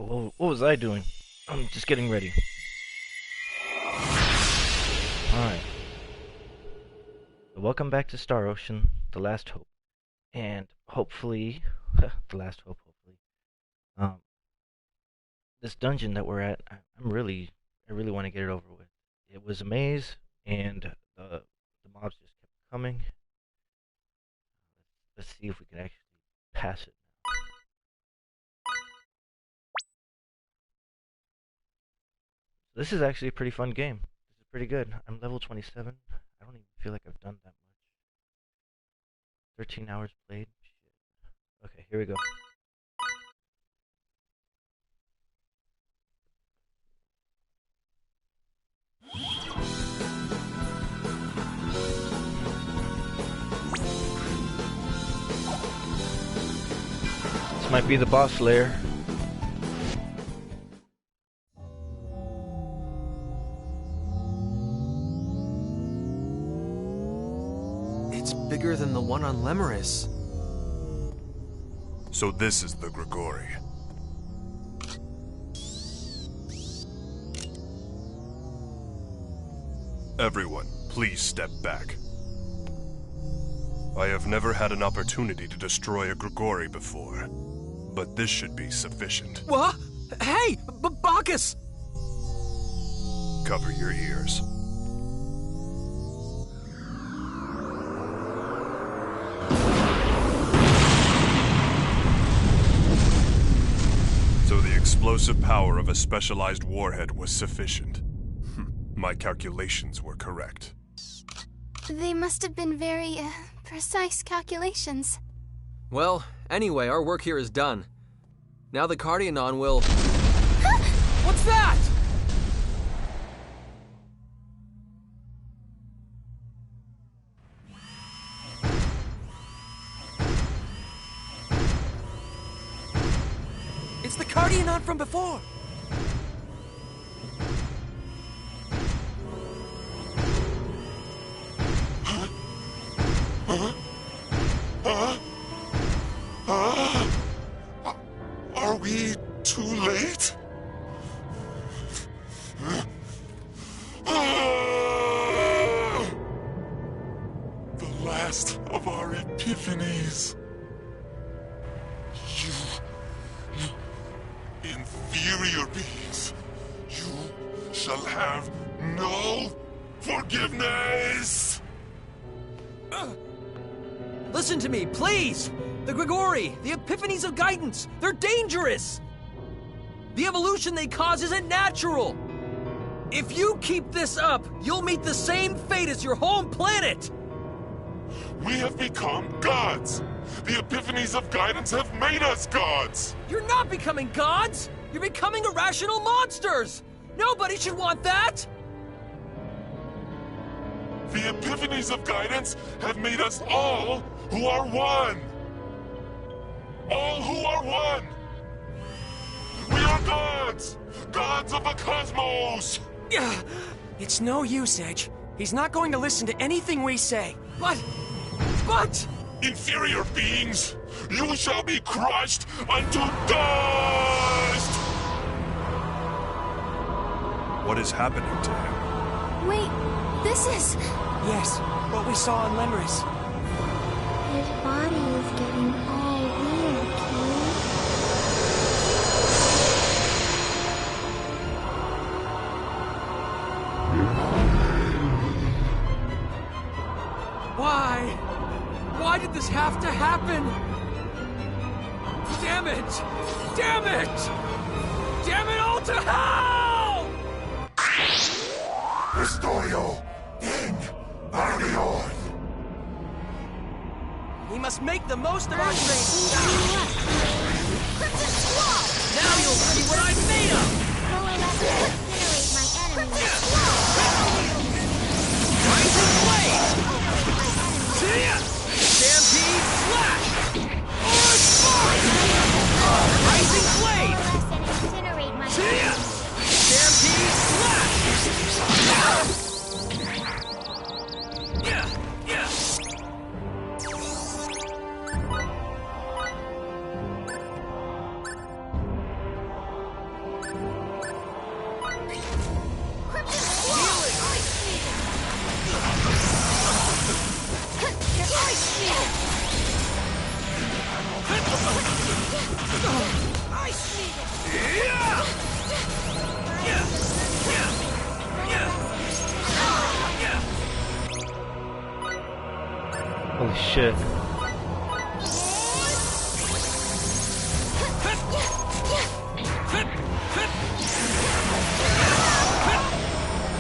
what was I doing? I'm just getting ready. Alright. Welcome back to Star Ocean, The Last Hope. And hopefully, The Last Hope, hopefully. This dungeon that we're at, I really want to get it over with. It was a maze, and the mobs just kept coming. Let's see if we can actually pass it. This is actually a pretty fun game. This is pretty good. I'm level 27. I don't even feel like I've done that much. 13 hours played. Shit. Okay, here we go. This might be the boss lair. Bigger than the one on Lemuris. So this is the Grigori. Everyone, please step back. I have never had an opportunity to destroy a Grigori before, but this should be sufficient. What? Hey, Bacchus! Cover your ears. So the explosive power of a specialized warhead was sufficient. My calculations were correct. They must have been very, precise calculations. Well, anyway, our work here is done. Now the Cardionon will... What's that? It's the Cardionon from before! Are we too late? The last of our epiphanies. You inferior beings, you shall have no forgiveness! Listen to me, please! The Grigori, the epiphanies of guidance, they're dangerous! The evolution they cause isn't natural! If you keep this up, you'll meet the same fate as your home planet! We have become gods! The epiphanies of guidance have made us gods! You're not becoming gods! You're becoming irrational monsters! Nobody should want that! The epiphanies of guidance have made us all who are one! All who are one! We are gods! Gods of the cosmos! It's no use, Edge. He's not going to listen to anything we say. But... Inferior beings, you shall be crushed unto dust! What is happening to him? Wait, this is... Yes, what we saw on Lemuris. His body is getting all weird, King. Why? Why did this have to happen? Damn it! Damn it! Damn it all to hell! Historio in Arion! We must make the most of our strength. Now you'll see what I'm made of! Rising Blade! See ya! Stampede Slash! Orange Spark! Rising Blade! See ya! Stampede Slash! Holy shit.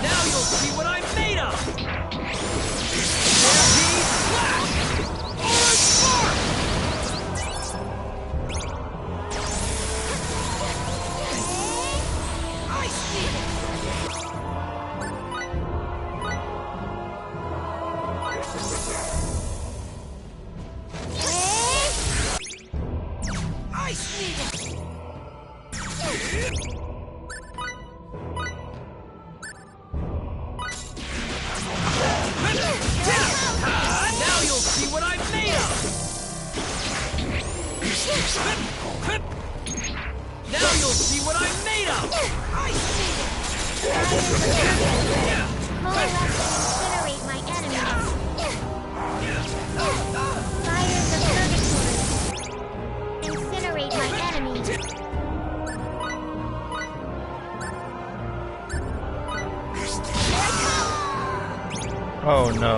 Now you'll see what I'm made of! Now you'll see what I'm made of! Now you'll see what I'm made of! Incinerate my enemies. Fires of purgatory. Incinerate my enemies. Oh no.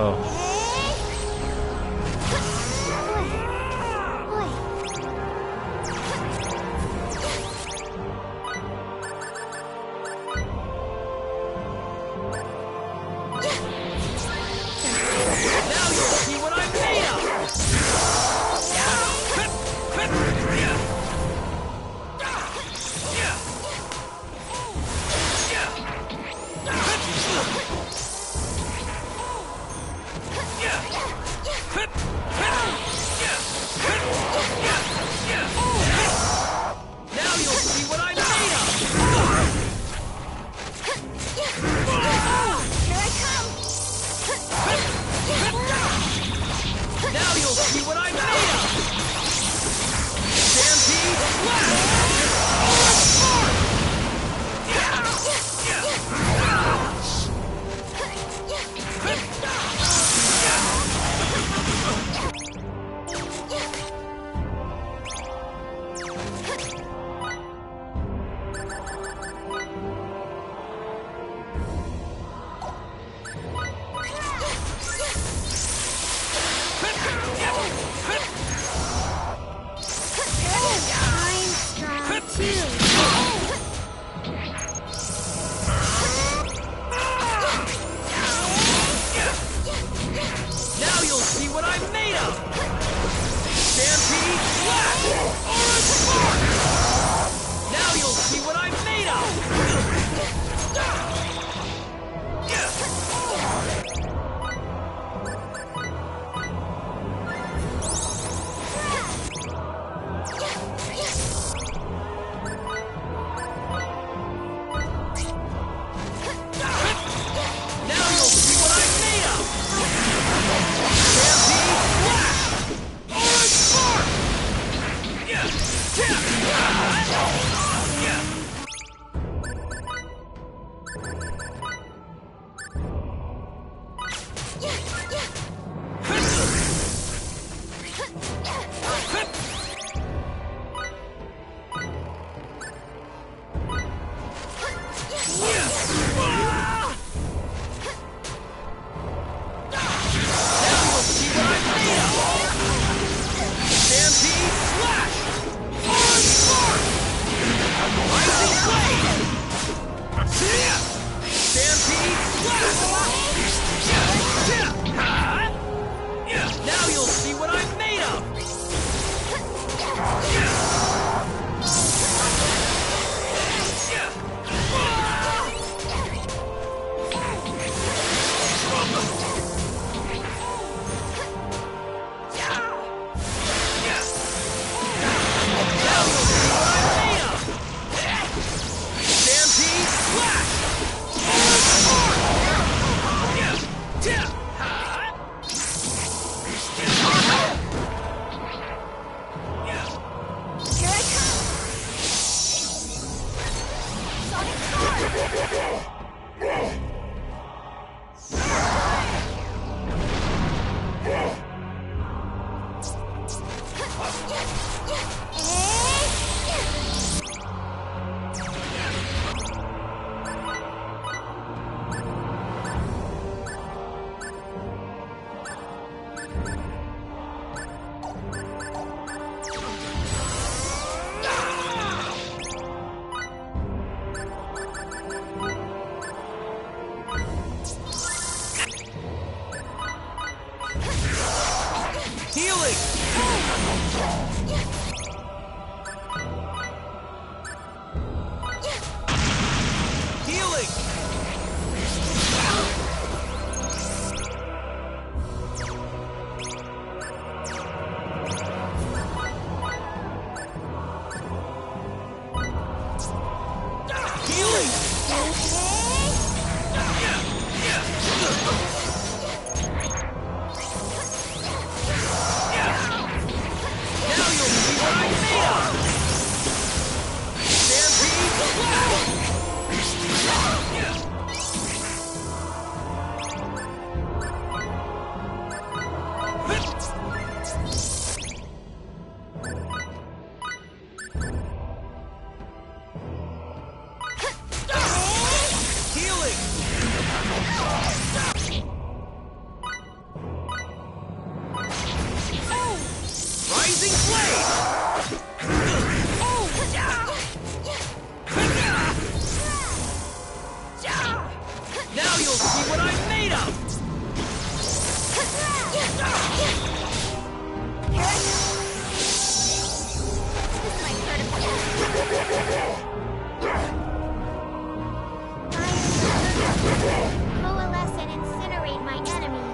Now you'll see what I'm made of! Coalesce and incinerate my enemies.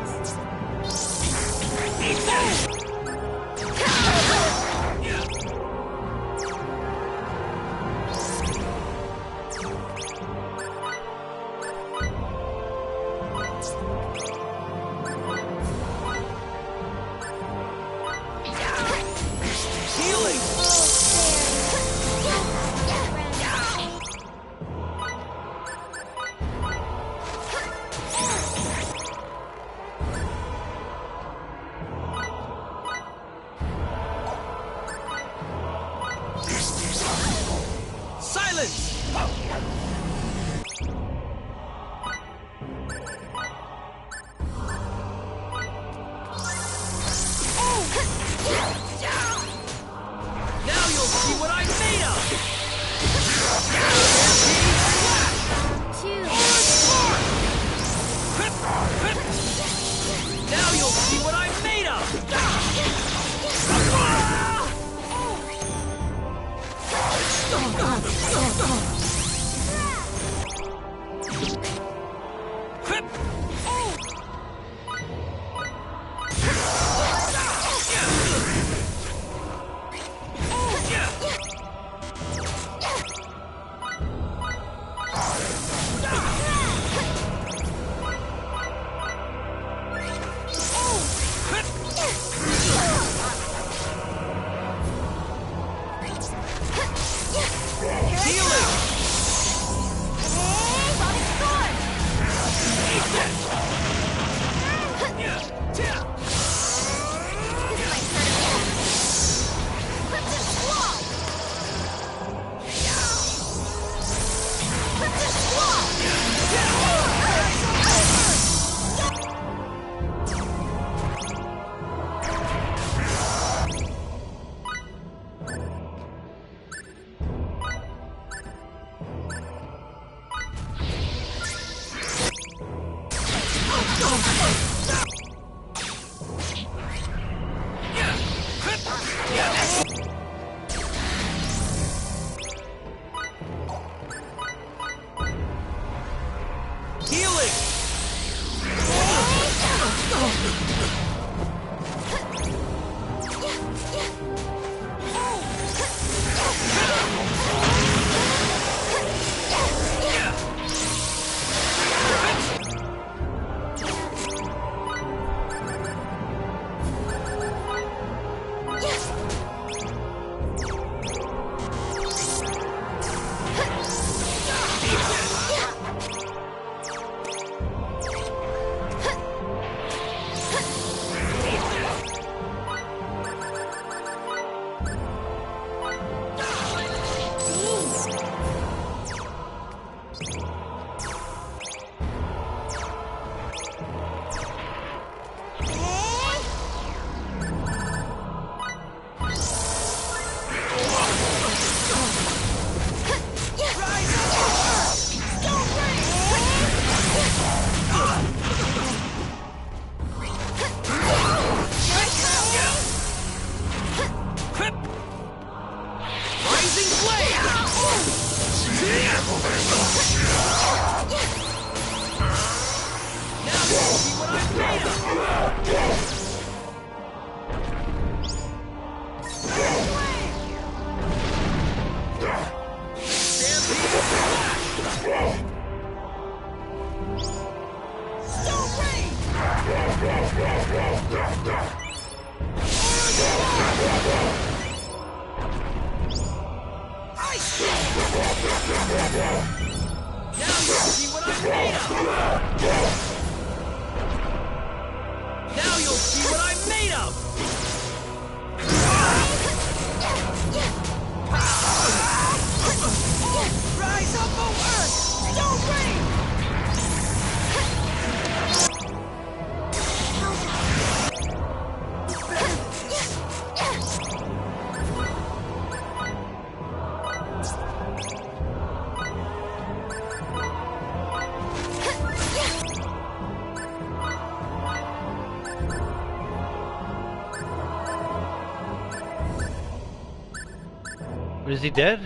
Is he dead?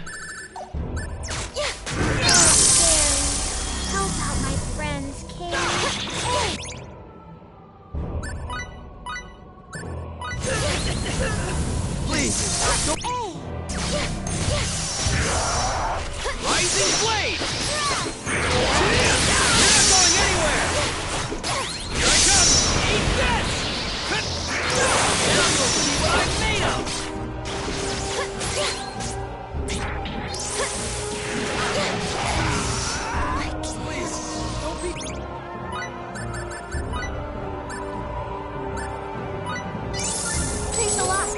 Help out my friends, King. Please, don't. Rising Blade! You're not going anywhere! Here I come! Eat this! Now you'll see what I'm made of! Thanks a lot.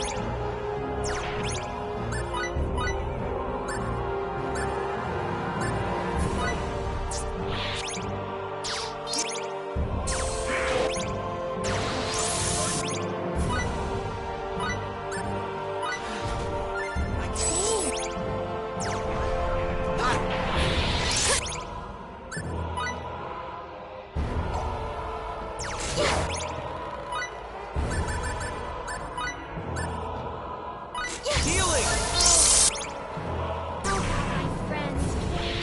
Healing! Help out my friends, King.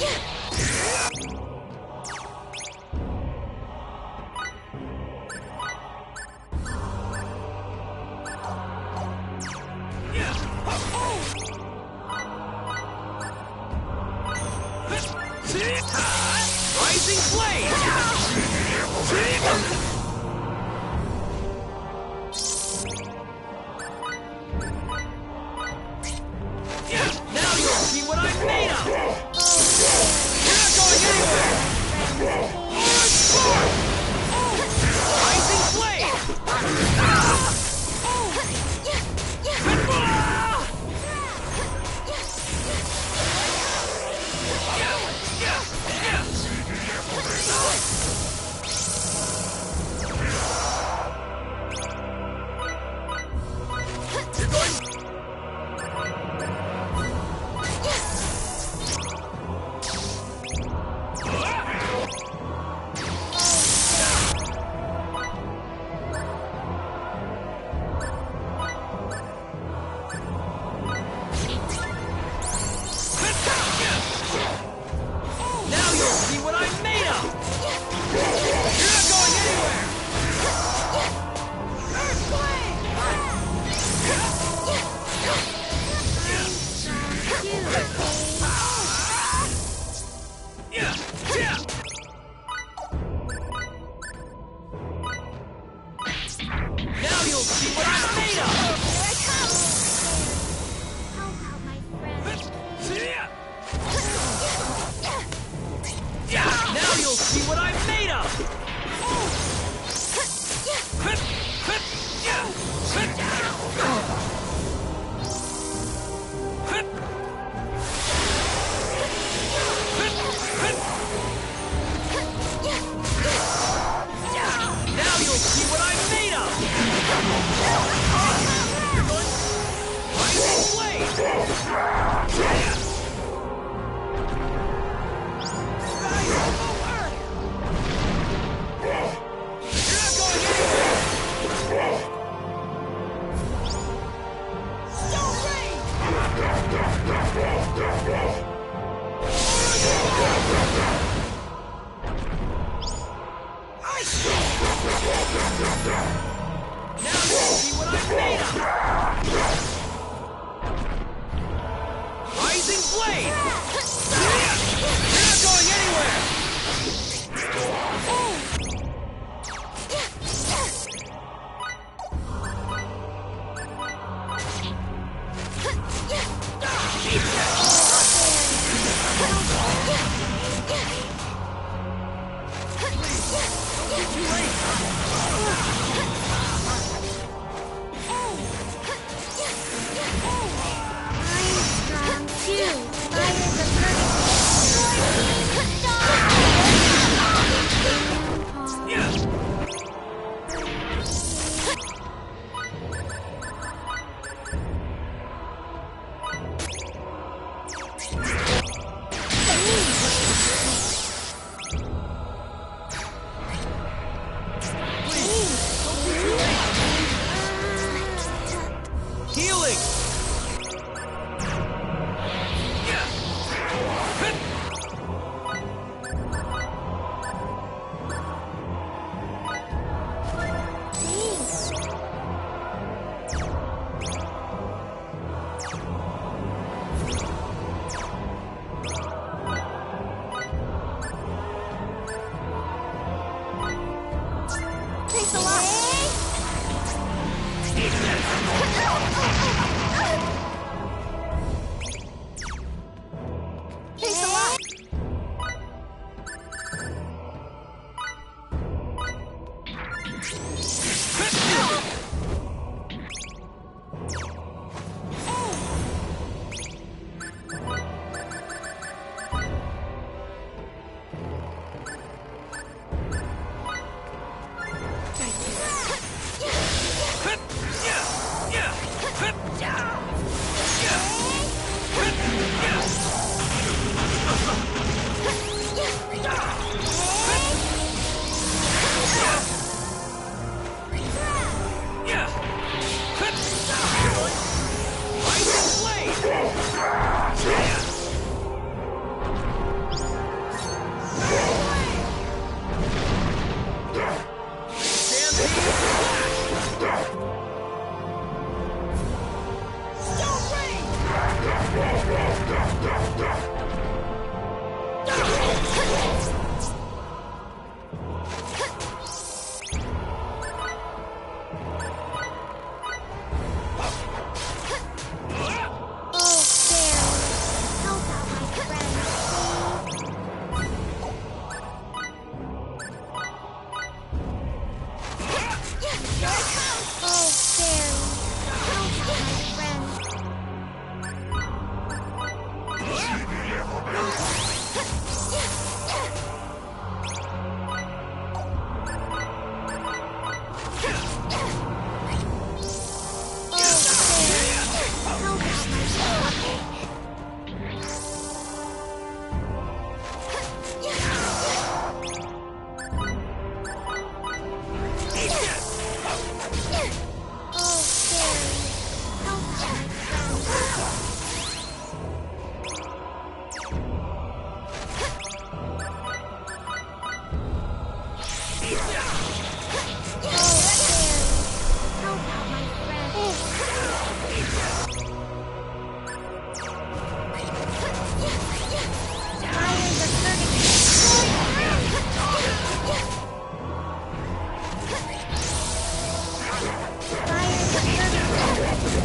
Rising Blade! Now you'll see what I'm made of! You're not going anywhere! Rising Blade!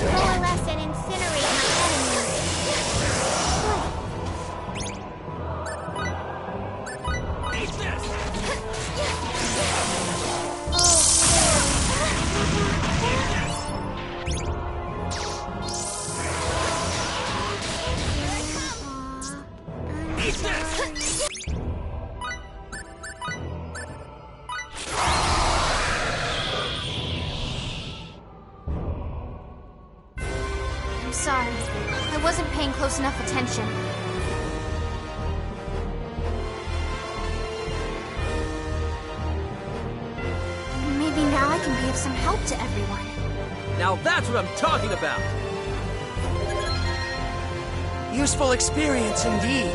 Coalesce and incinerate my I'm sorry. I wasn't paying close enough attention. Maybe now I can be of some help to everyone. Now that's what I'm talking about! Useful experience indeed.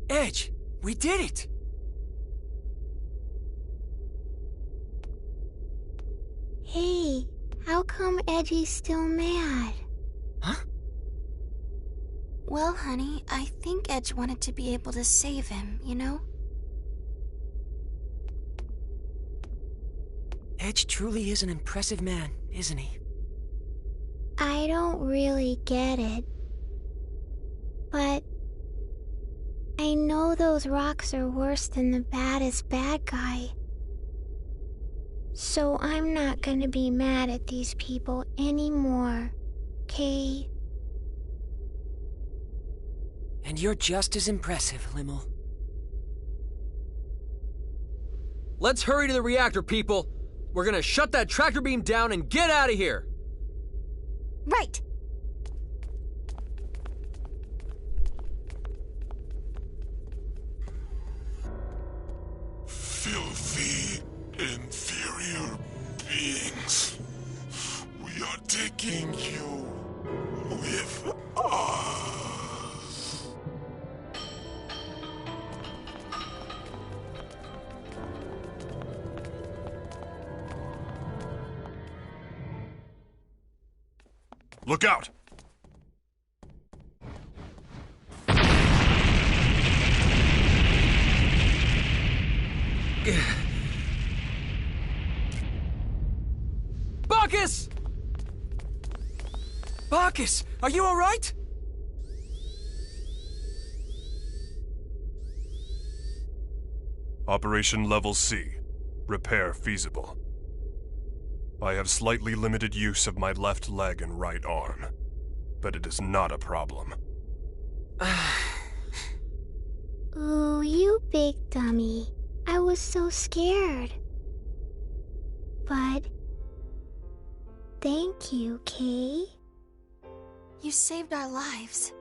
Edge, we did it! Hey, how come Edgy's still mad? Huh? Well, honey, I think Edge wanted to be able to save him, you know? Edge truly is an impressive man, isn't he? I don't really get it. But I know those rocks are worse than the baddest bad guy. So I'm not gonna be mad at these people anymore, okay? And you're just as impressive, Limmel. Let's hurry to the reactor, people! We're gonna shut that tractor beam down and get out of here! Right! Filthy, inferior beings. We are taking you with us. Look out! Bacchus! Bacchus, are you alright? Operation Level C. Repair feasible. I have slightly limited use of my left leg and right arm, but it is not a problem. Ooh, you big dummy. I was so scared. But thank you, Kay. You saved our lives.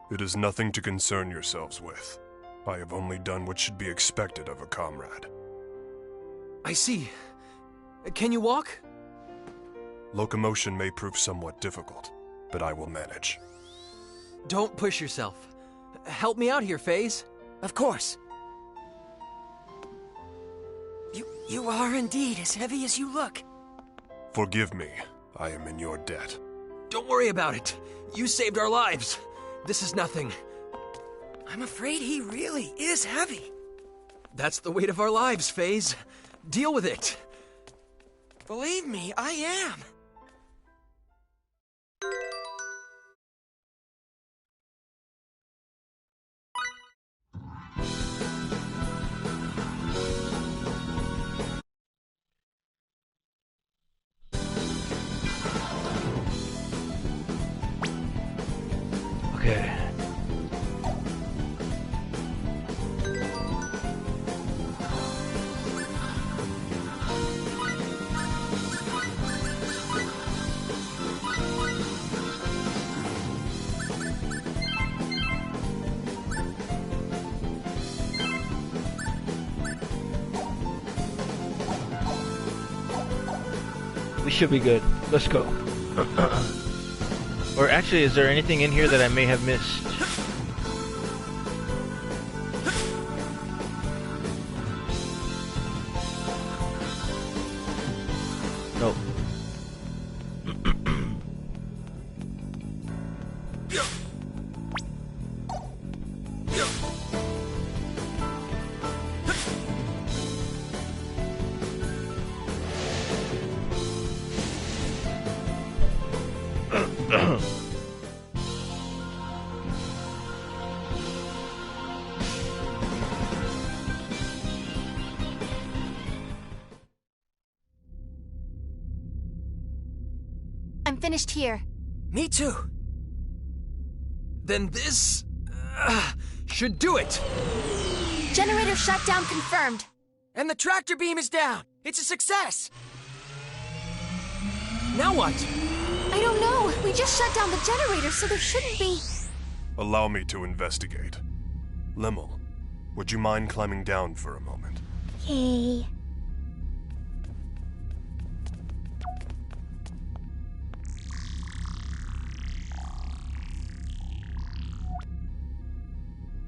It is nothing to concern yourselves with. I have only done what should be expected of a comrade. I see. Can you walk? Locomotion may prove somewhat difficult, but I will manage. Don't push yourself. Help me out here, FaZe. Of course. You are indeed as heavy as you look. Forgive me, I am in your debt. Don't worry about it. You saved our lives. This is nothing. I'm afraid he really is heavy. That's the weight of our lives, FaZe. Deal with it. Believe me, I am. Okay. We should be good. Let's go. Or actually, is there anything in here that I may have missed? Nope. I'm finished here. Me too. Then this should do it. Generator shutdown confirmed. And the tractor beam is down. It's a success. Now what? I don't know. We just shut down the generator, so there shouldn't be... Allow me to investigate. Lemel, would you mind climbing down for a moment? Okay.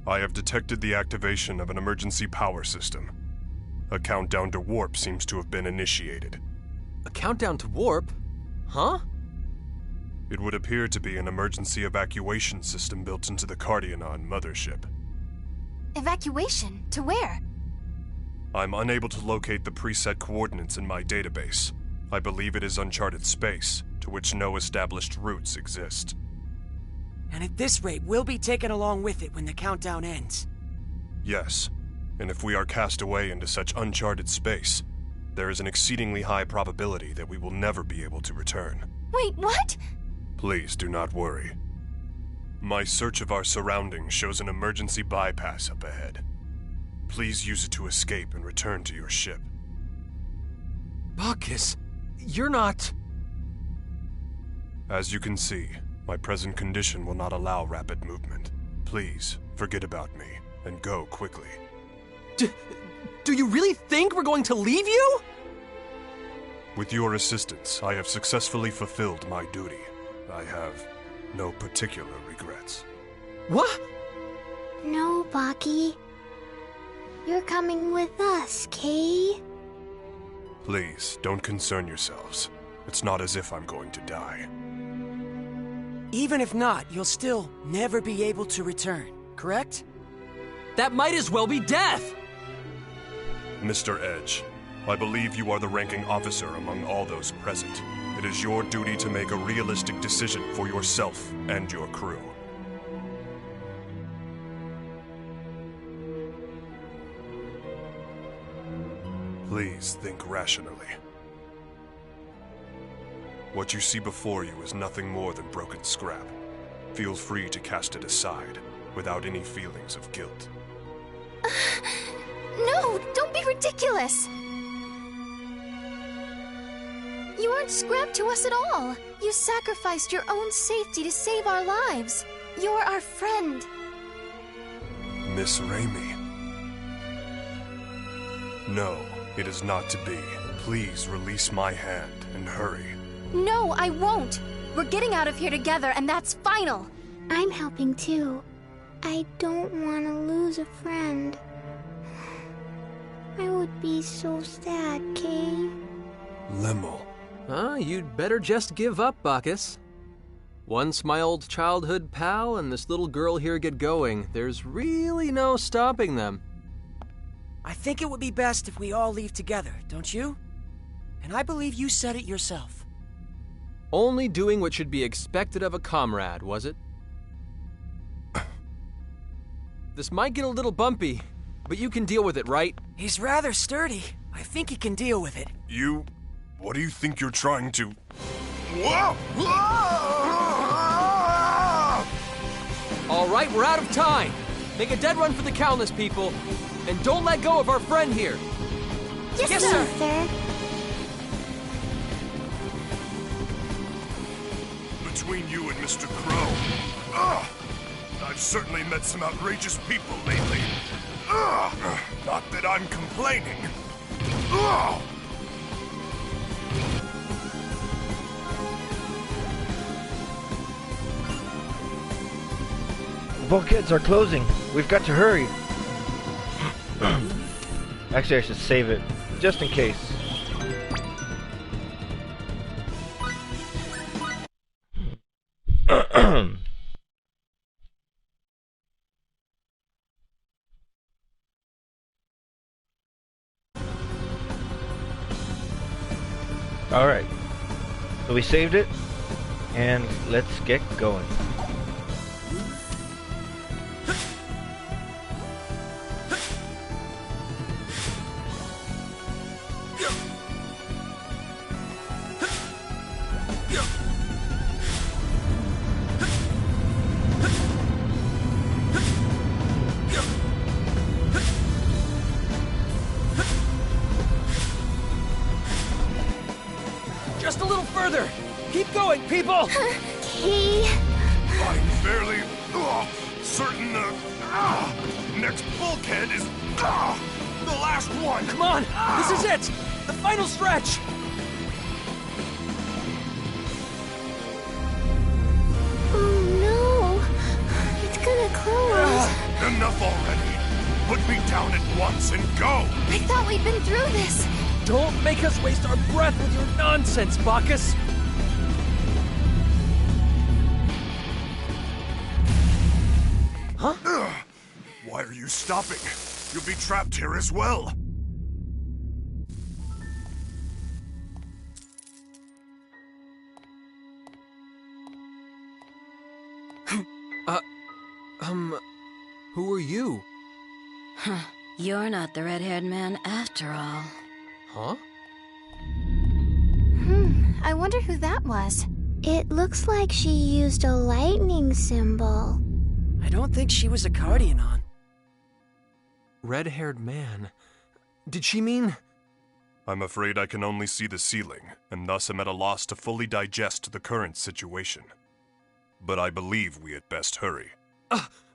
I have detected the activation of an emergency power system. A countdown to warp seems to have been initiated. A countdown to warp? Huh? It would appear to be an emergency evacuation system built into the Cardionon mothership. Evacuation? To where? I'm unable to locate the preset coordinates in my database. I believe it is uncharted space, to which no established routes exist. And at this rate, we'll be taken along with it when the countdown ends. Yes, and if we are cast away into such uncharted space, there is an exceedingly high probability that we will never be able to return. Wait, what? Please do not worry. My search of our surroundings shows an emergency bypass up ahead. Please use it to escape and return to your ship. Bacchus, you're not... As you can see, my present condition will not allow rapid movement. Please, forget about me, and go quickly. Do you really think we're going to leave you? With your assistance, I have successfully fulfilled my duty. I have no particular regrets. What? No, Baki. You're coming with us, Kay. Please, don't concern yourselves. It's not as if I'm going to die. Even if not, you'll still never be able to return, correct? That might as well be death! Mr. Edge, I believe you are the ranking officer among all those present. It is your duty to make a realistic decision for yourself and your crew. Please think rationally. What you see before you is nothing more than broken scrap. Feel free to cast it aside, without any feelings of guilt. No, don't be ridiculous! You aren't scrap to us at all. You sacrificed your own safety to save our lives. You're our friend. Miss Raimi. No, it is not to be. Please release my hand and hurry. No, I won't. We're getting out of here together, and that's final. I'm helping too. I don't want to lose a friend. I would be so sad, Kay. Lemel. You'd better just give up, Bacchus. Once my old childhood pal and this little girl here get going, there's really no stopping them. I think it would be best if we all leave together, don't you? And I believe you said it yourself. Only doing what should be expected of a comrade, was it? This might get a little bumpy, but you can deal with it, right? He's rather sturdy. I think he can deal with it. You... what do you think you're trying to... Whoa! Alright, we're out of time. Make a dead run for the countless people, and don't let go of our friend here. Yes, sir. Between you and Mr. Crow, I've certainly met some outrageous people lately. Not that I'm complaining. The bulkheads are closing. We've got to hurry. Actually, I should save it, just in case. Alright, so we saved it, and let's get going. Just a little further. Keep going, people. Okay. I'm fairly certain the next bulkhead is the last one. Come on, this is it. The final stretch. Oh no. It's gonna close. Enough already. Put me down at once and go. I thought we'd been through this. Don't make us waste our breath with your nonsense, Bacchus. Huh? Why are you stopping? You'll be trapped here as well. Who are you? You're not the red-haired man after all. Huh? I wonder who that was. It looks like she used a lightning symbol. I don't think she was a Cardianon. Red-haired man. Did she mean... I'm afraid I can only see the ceiling, and thus am at a loss to fully digest the current situation. But I believe we had best hurry.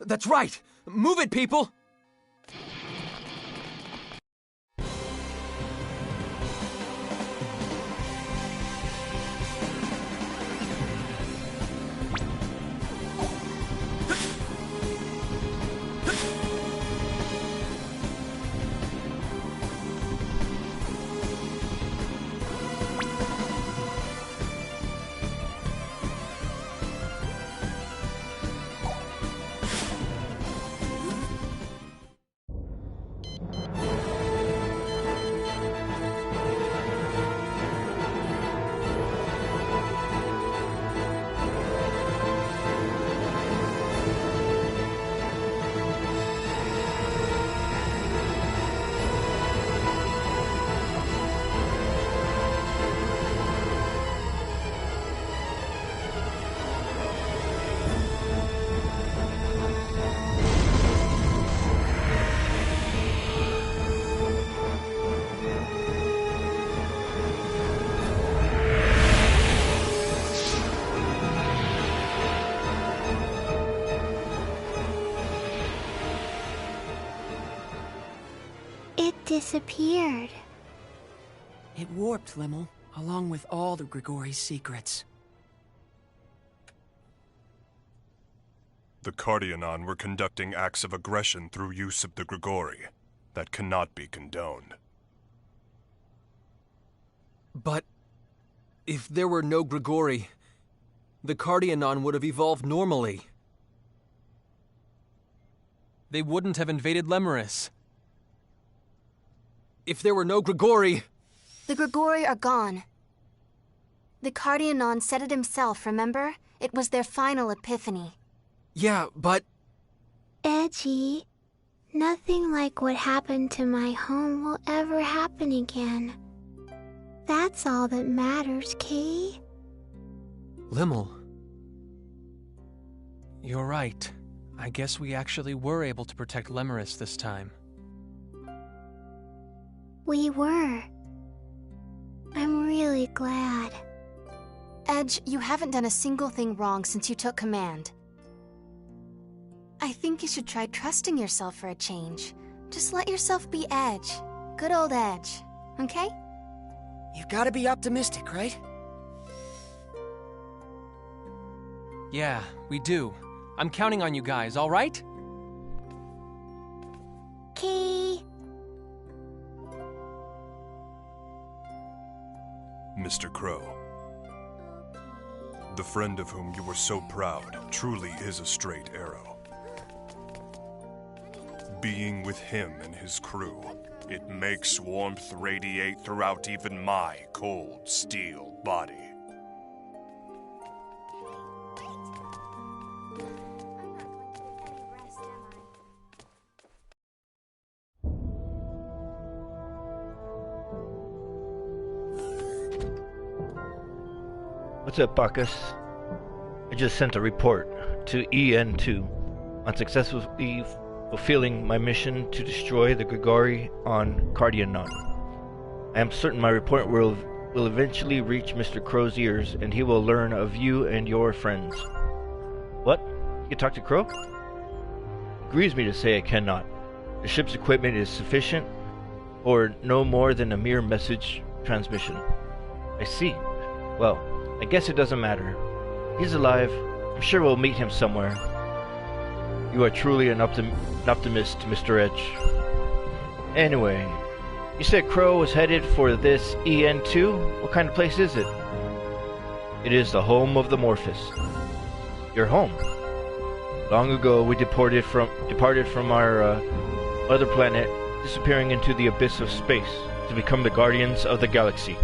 That's right! Move it, people! Disappeared. It warped, Limmel, along with all the Grigori's secrets. The Cardianon were conducting acts of aggression through use of the Grigori. That cannot be condoned. But... if there were no Grigori, the Cardianon would have evolved normally. They wouldn't have invaded Lemuris. If there were no Grigori... The Grigori are gone. The Cardianon said it himself, remember? It was their final epiphany. Yeah, but... Edgy, nothing like what happened to my home will ever happen again. That's all that matters, Kay. Limmel... You're right. I guess we actually were able to protect Lemeris this time. We were. I'm really glad. Edge, you haven't done a single thing wrong since you took command. I think you should try trusting yourself for a change. Just let yourself be Edge. Good old Edge, okay? You've got to be optimistic, right? Yeah, we do. I'm counting on you guys, all right? Key. Mr. Crow. The friend of whom you were so proud truly is a straight arrow. Being with him and his crew, it makes warmth radiate throughout even my cold steel body. What's up, Bacchus? I just sent a report to EN2 on successfully fulfilling my mission to destroy the Grigori on Cardianon. I am certain my report will eventually reach Mr. Crow's ears, and he will learn of you and your friends. What? You can talk to Crow? It grieves me to say I cannot. The ship's equipment is sufficient for no more than a mere message transmission. I see. Well, I guess it doesn't matter. He's alive. I'm sure we'll meet him somewhere. You are truly an optimist, Mr. Edge. Anyway, you said Crow was headed for this EN2? What kind of place is it? It is the home of the Morphus. Your home? Long ago, we departed from our other planet, disappearing into the abyss of space to become the guardians of the galaxy.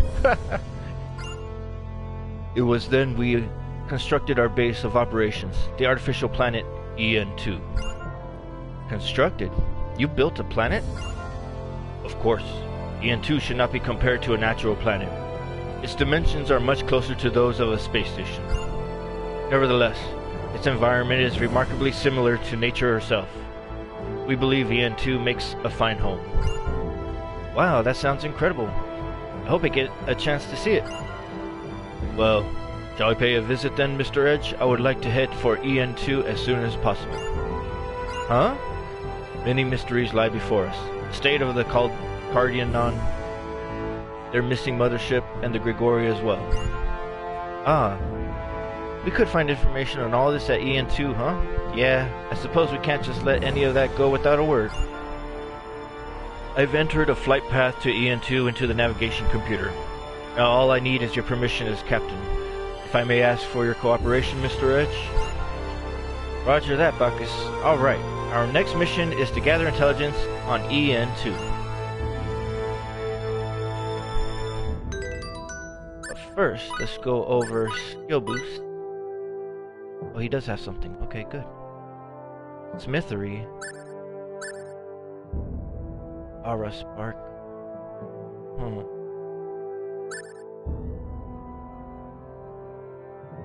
It was then we constructed our base of operations, the artificial planet EN2. Constructed? You built a planet? Of course. EN2 should not be compared to a natural planet. Its dimensions are much closer to those of a space station. Nevertheless, its environment is remarkably similar to nature herself. We believe EN2 makes a fine home. Wow, that sounds incredible. I hope I get a chance to see it. Well, shall I pay a visit then, Mr. Edge? I would like to head for EN2 as soon as possible. Huh? Many mysteries lie before us. The state of the Cardianon, their missing mothership, and the Grigori as well. Ah, we could find information on all this at EN2, huh? Yeah, I suppose we can't just let any of that go without a word. I've entered a flight path to EN2 into the navigation computer. Now all I need is your permission as captain. If I may ask for your cooperation, Mr. Edge? Roger that, Bacchus. Alright, our next mission is to gather intelligence on EN2. But first, let's go over skill boost. Oh, he does have something. Okay, good. Smithery. Aura Spark.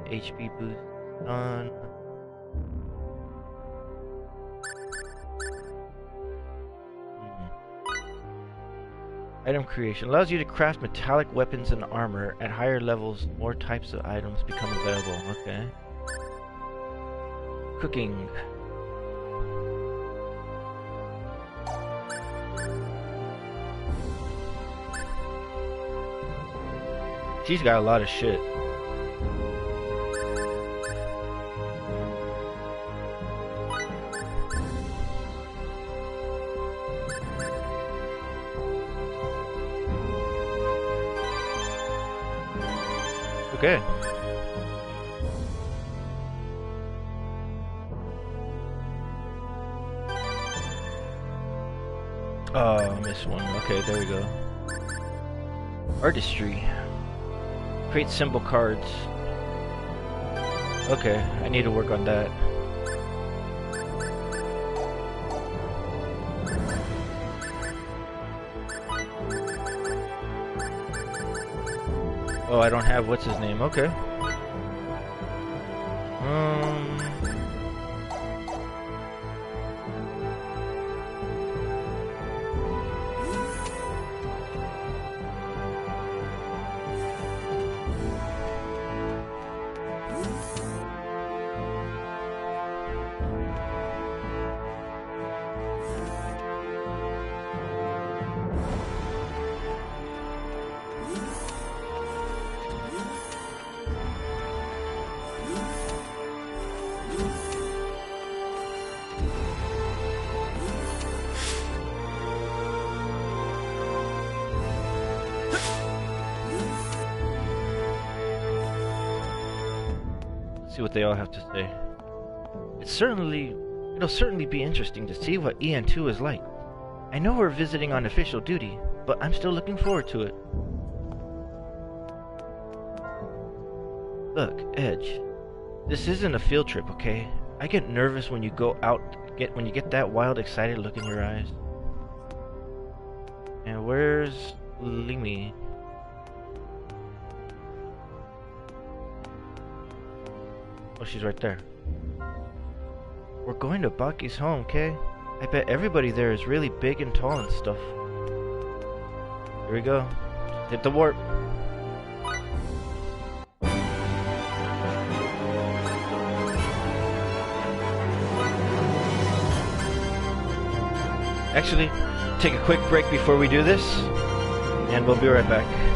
HP boost on. Item creation allows you to craft metallic weapons and armor at higher levels. More types of items become available. Okay. Cooking. She's got a lot of shit. Okay. Oh, I missed one. Okay, there we go. Artistry. Create symbol cards. Okay, I need to work on that. Oh, I don't have what's his name. Okay. see what they all have to say. It'll certainly be interesting to see what EN2 is like. I know we're visiting on official duty, but I'm still looking forward to it. Look, Edge, this isn't a field trip, okay? I get nervous when you go out, when you get that wild, excited look in your eyes. And where's Limi? Oh, she's right there. We're going to Baki's home, okay? I bet everybody there is really big and tall and stuff. Here we go. Hit the warp. Actually, take a quick break before we do this, and we'll be right back.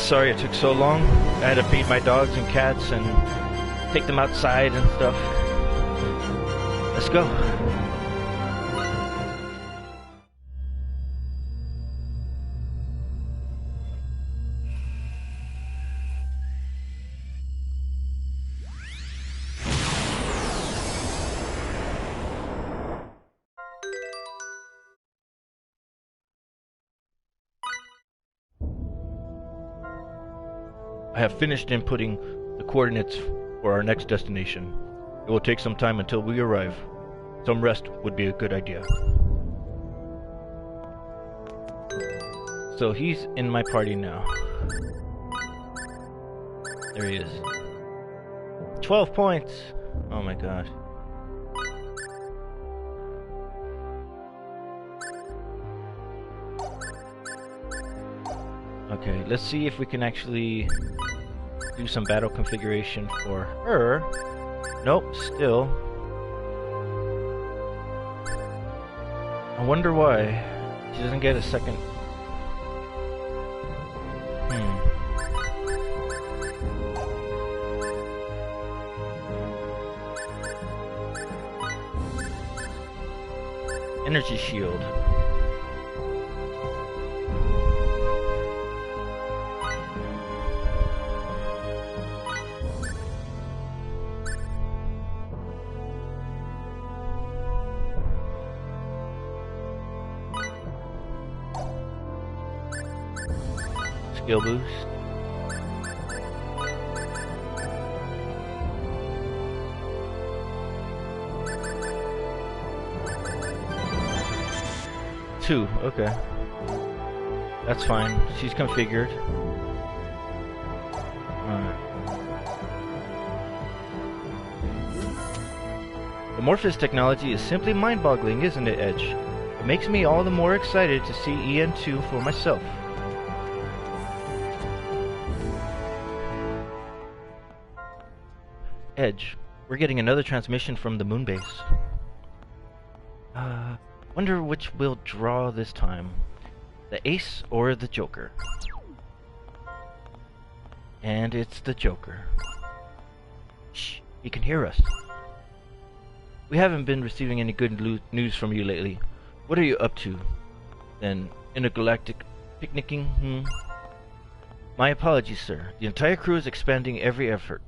Sorry it took so long. I had to feed my dogs and cats and take them outside and stuff. Let's go. I have finished inputting the coordinates for our next destination. It will take some time until we arrive. Some rest would be a good idea. So he's in my party now. There he is. 12 points! Oh my god. Okay, let's see if we can actually do some battle configuration for her. Nope, still. I wonder why she doesn't get a second. Energy shield. Skill boost. Two, okay. That's fine. She's configured. Alright. The Morphous technology is simply mind-boggling, isn't it, Edge? It makes me all the more excited to see EN2 for myself. Edge, we're getting another transmission from the moon base. Wonder which will draw this time. The Ace or the Joker? And it's the Joker. Shh, he can hear us. We haven't been receiving any good news from you lately. What are you up to? Then, intergalactic picnicking? My apologies, sir. The entire crew is expending every effort.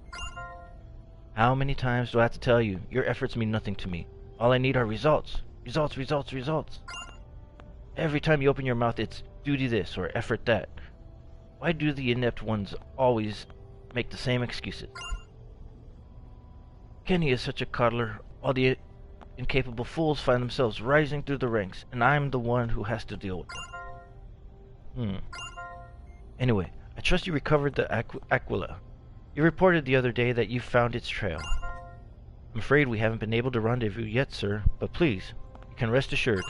How many times do I have to tell you? Your efforts mean nothing to me. All I need are results. Results, results, results. Every time you open your mouth, it's duty this or effort that. Why do the inept ones always make the same excuses? Kenny is such a coddler. All the incapable fools find themselves rising through the ranks, and I'm the one who has to deal with them. Anyway, I trust you recovered the Aquila. You reported the other day that you found its trail. I'm afraid we haven't been able to rendezvous yet, sir, but please, you can rest assured.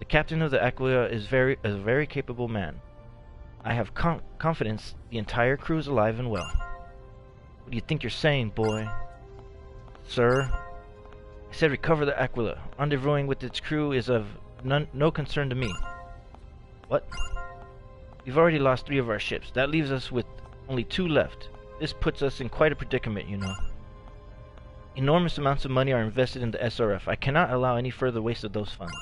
The captain of the Aquila is a very capable man. I have confidence the entire crew is alive and well. What do you think you're saying, boy? Sir? I said recover the Aquila. Rendezvousing with its crew is of no concern to me. What? We've already lost 3 of our ships. That leaves us with only 2 left. This puts us in quite a predicament, you know. Enormous amounts of money are invested in the SRF. I cannot allow any further waste of those funds.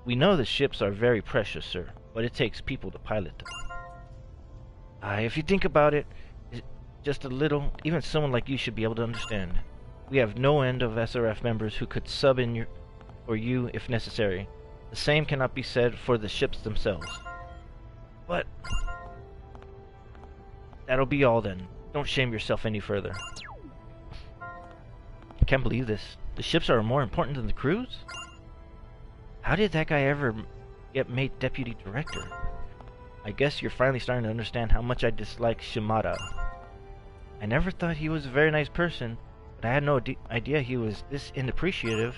We know the ships are very precious, sir, but it takes people to pilot them. If you think about it, just a little, even someone like you should be able to understand. We have no end of SRF members who could sub in for you if necessary. The same cannot be said for the ships themselves. But that'll be all then. Don't shame yourself any further. I can't believe this. The ships are more important than the crews? How did that guy ever get made deputy director? I guess you're finally starting to understand how much I dislike Shimada. I never thought he was a very nice person, but I had no idea he was this inappreciative.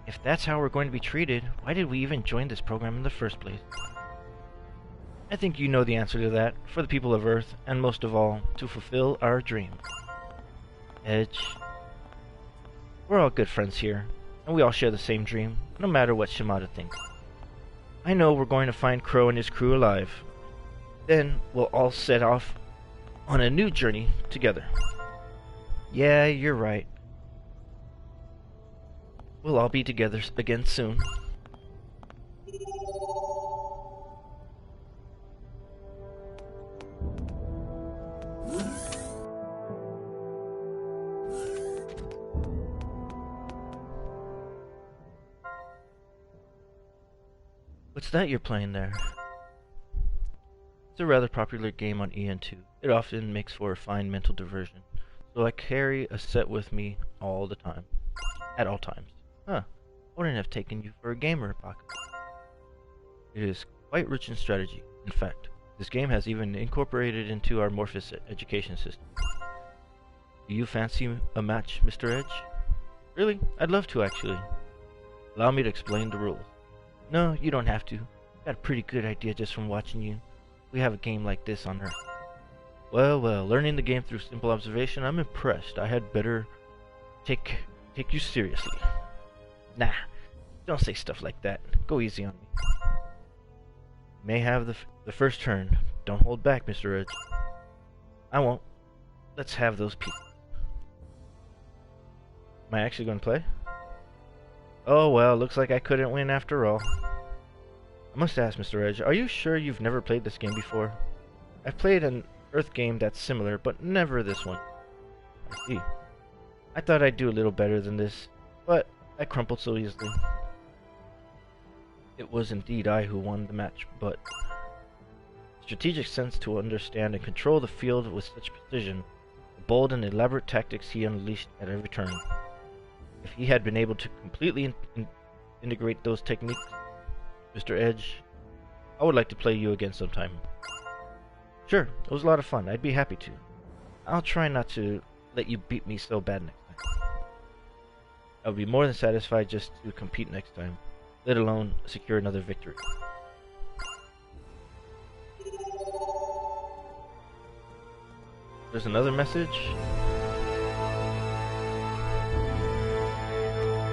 If that's how we're going to be treated, why did we even join this program in the first place? I think you know the answer to that, for the people of Earth, and most of all, to fulfill our dreams. Edge. We're all good friends here, and we all share the same dream, no matter what Shimada thinks. I know we're going to find Crow and his crew alive. Then we'll all set off on a new journey together. Yeah, you're right. We'll all be together again soon. What's that you're playing there? It's a rather popular game on EN2. It often makes for a fine mental diversion, so I carry a set with me all the time. At all times. Huh. Wouldn't have taken you for a gamer, Baka. It is quite rich in strategy. In fact, this game has even incorporated into our Morphous education system. Do you fancy a match, Mr. Edge? Really? I'd love to, actually. Allow me to explain the rules. No, you don't have to. Got a pretty good idea just from watching you. We have a game like this on Earth. Well, learning the game through simple observation, I'm impressed. I had better take you seriously. Nah, don't say stuff like that. Go easy on me. You may have the first turn. Don't hold back, Mr. Edge. I won't. Let's have those pieces. Am I actually going to play? Oh well, looks like I couldn't win after all. I must ask, Mr. Edge, are you sure you've never played this game before? I've played an Earth game that's similar, but never this one. I see. I thought I'd do a little better than this, but I crumpled so easily. It was indeed I who won the match, but strategic sense to understand and control the field with such precision, the bold and elaborate tactics he unleashed at every turn. If he had been able to completely integrate those techniques, Mr. Edge, I would like to play you again sometime. Sure, it was a lot of fun. I'd be happy to. I'll try not to let you beat me so bad next time. I would be more than satisfied just to compete next time, let alone secure another victory. There's another message.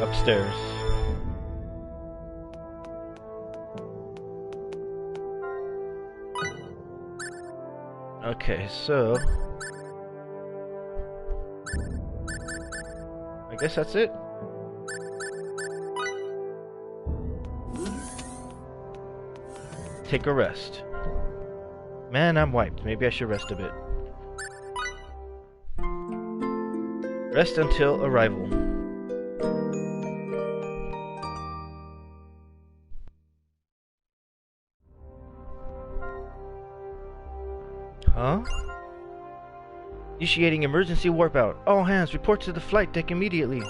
Upstairs. Okay, so I guess that's it. Take a rest. Man, I'm wiped. Maybe I should rest a bit. Rest until arrival. Huh? Initiating emergency warp out. All hands, report to the flight deck immediately.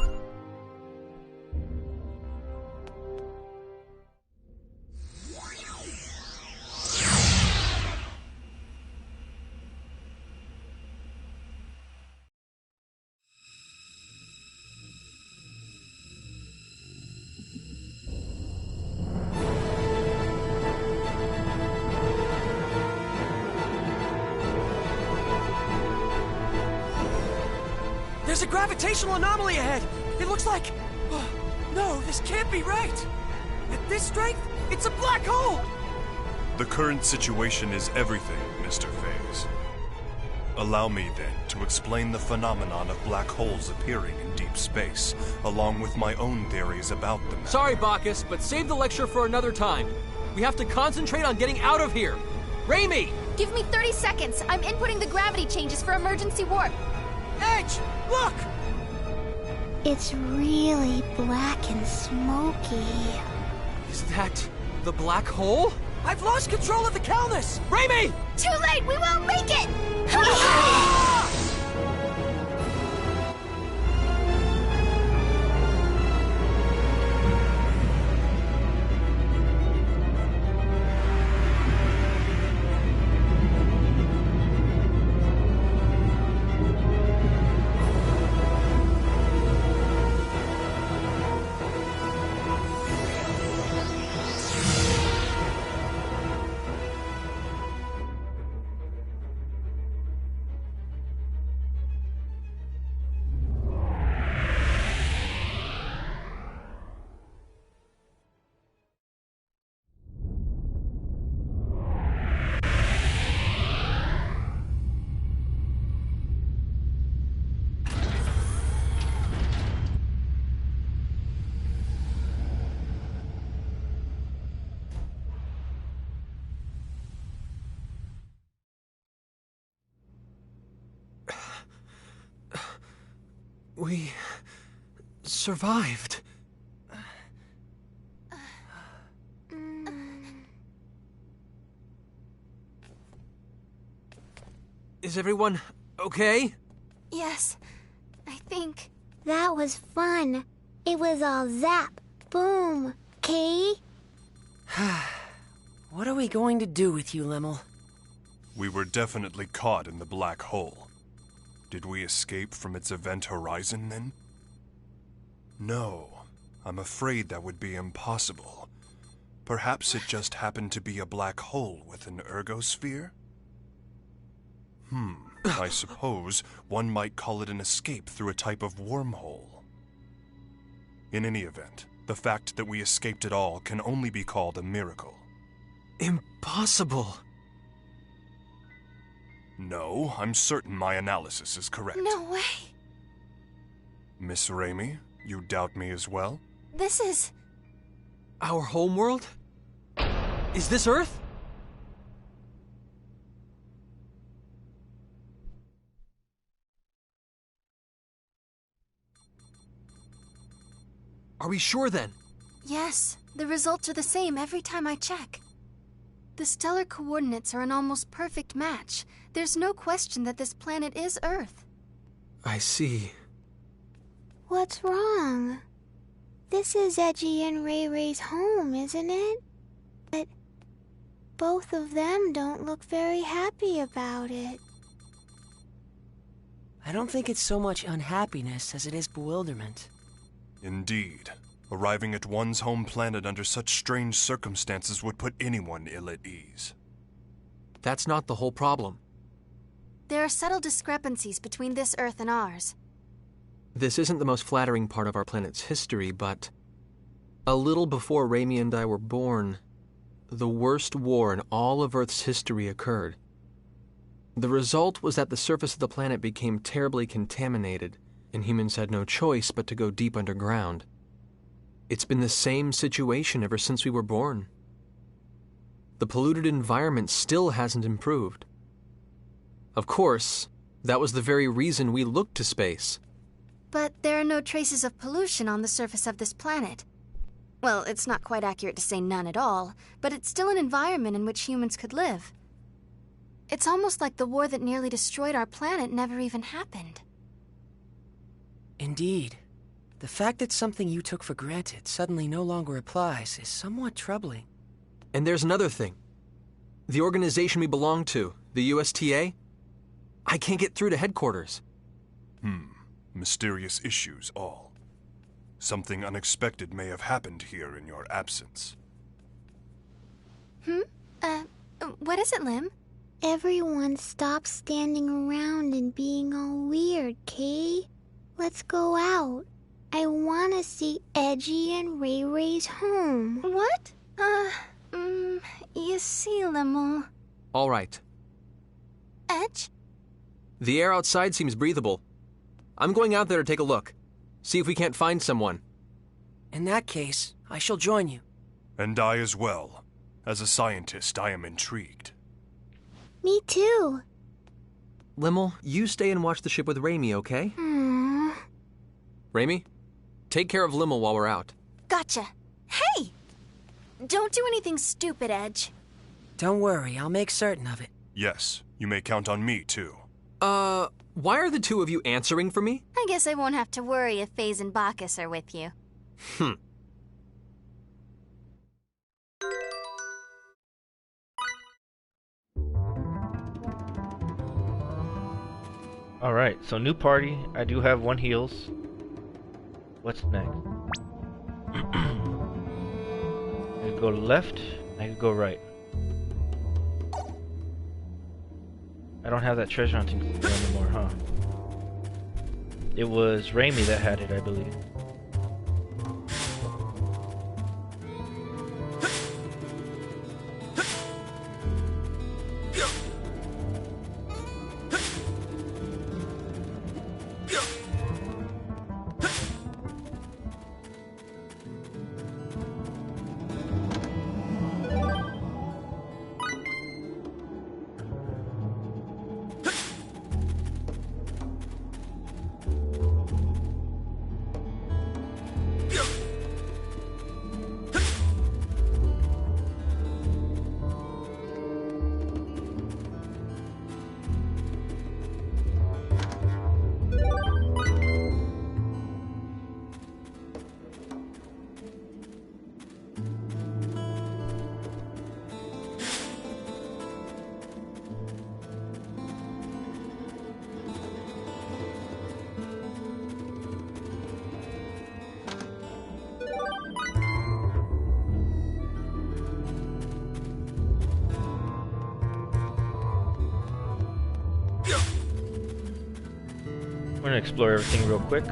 There's a gravitational anomaly ahead! It looks like... Oh, no, this can't be right! At this strength, it's a black hole! The current situation is everything, Mr. Phase. Allow me, then, to explain the phenomenon of black holes appearing in deep space, along with my own theories about them. Sorry, Bacchus, but save the lecture for another time. We have to concentrate on getting out of here. Raimi! Give me 30 seconds. I'm inputting the gravity changes for emergency warp. Edge, look! It's really black and smoky. Is that the black hole? I've lost control of the Calnus! Raimi! Too late! We won't make it! We survived. Is everyone okay? Yes, I think. That was fun. It was all zap, boom, Kay? What are we going to do with you, Limmel? We were definitely caught in the black hole. Did we escape from its event horizon, then? No, I'm afraid that would be impossible. Perhaps it just happened to be a black hole with an ergosphere? I suppose one might call it an escape through a type of wormhole. In any event, the fact that we escaped at all can only be called a miracle. Impossible. No, I'm certain my analysis is correct. No way. Miss Raimi, you doubt me as well? This is... Our homeworld? Is this Earth? Are we sure then? Yes, the results are the same every time I check. The stellar coordinates are an almost perfect match. There's no question that this planet is Earth. I see. What's wrong? This is Edgy and Ray Ray's home, isn't it? But both of them don't look very happy about it. I don't think it's so much unhappiness as it is bewilderment. Indeed. Arriving at one's home planet under such strange circumstances would put anyone ill at ease. That's not the whole problem. There are subtle discrepancies between this Earth and ours. This isn't the most flattering part of our planet's history, but a little before Raimi and I were born, the worst war in all of Earth's history occurred. The result was that the surface of the planet became terribly contaminated, and humans had no choice but to go deep underground. It's been the same situation ever since we were born. The polluted environment still hasn't improved. Of course, that was the very reason we looked to space. But there are no traces of pollution on the surface of this planet. Well, it's not quite accurate to say none at all, but it's still an environment in which humans could live. It's almost like the war that nearly destroyed our planet never even happened. Indeed. The fact that something you took for granted suddenly no longer applies is somewhat troubling. And there's another thing. The organization we belong to, the USTA, I can't get through to headquarters. Mysterious issues all. Something unexpected may have happened here in your absence. What is it, Lim? Everyone stop standing around and being all weird, Kay. Let's go out. I want to see Edgy and Ray Ray's home. What? You see, Limmel. All right. Edge? The air outside seems breathable. I'm going out there to take a look. See if we can't find someone. In that case, I shall join you. And I as well. As a scientist, I am intrigued. Me too. Limmel, you stay and watch the ship with Raimi, okay? Raimi, take care of Limmel while we're out. Gotcha. Hey! Don't do anything stupid, Edge. Don't worry, I'll make certain of it. Yes, you may count on me, too. Why are the two of you answering for me? I guess I won't have to worry if Faze and Bacchus are with you. Alright, so new party. I do have one heals. What's next? I could go left, I could go right. I don't have that treasure hunting anymore, huh? It was Raimi that had it, I believe. We're gonna explore everything real quick.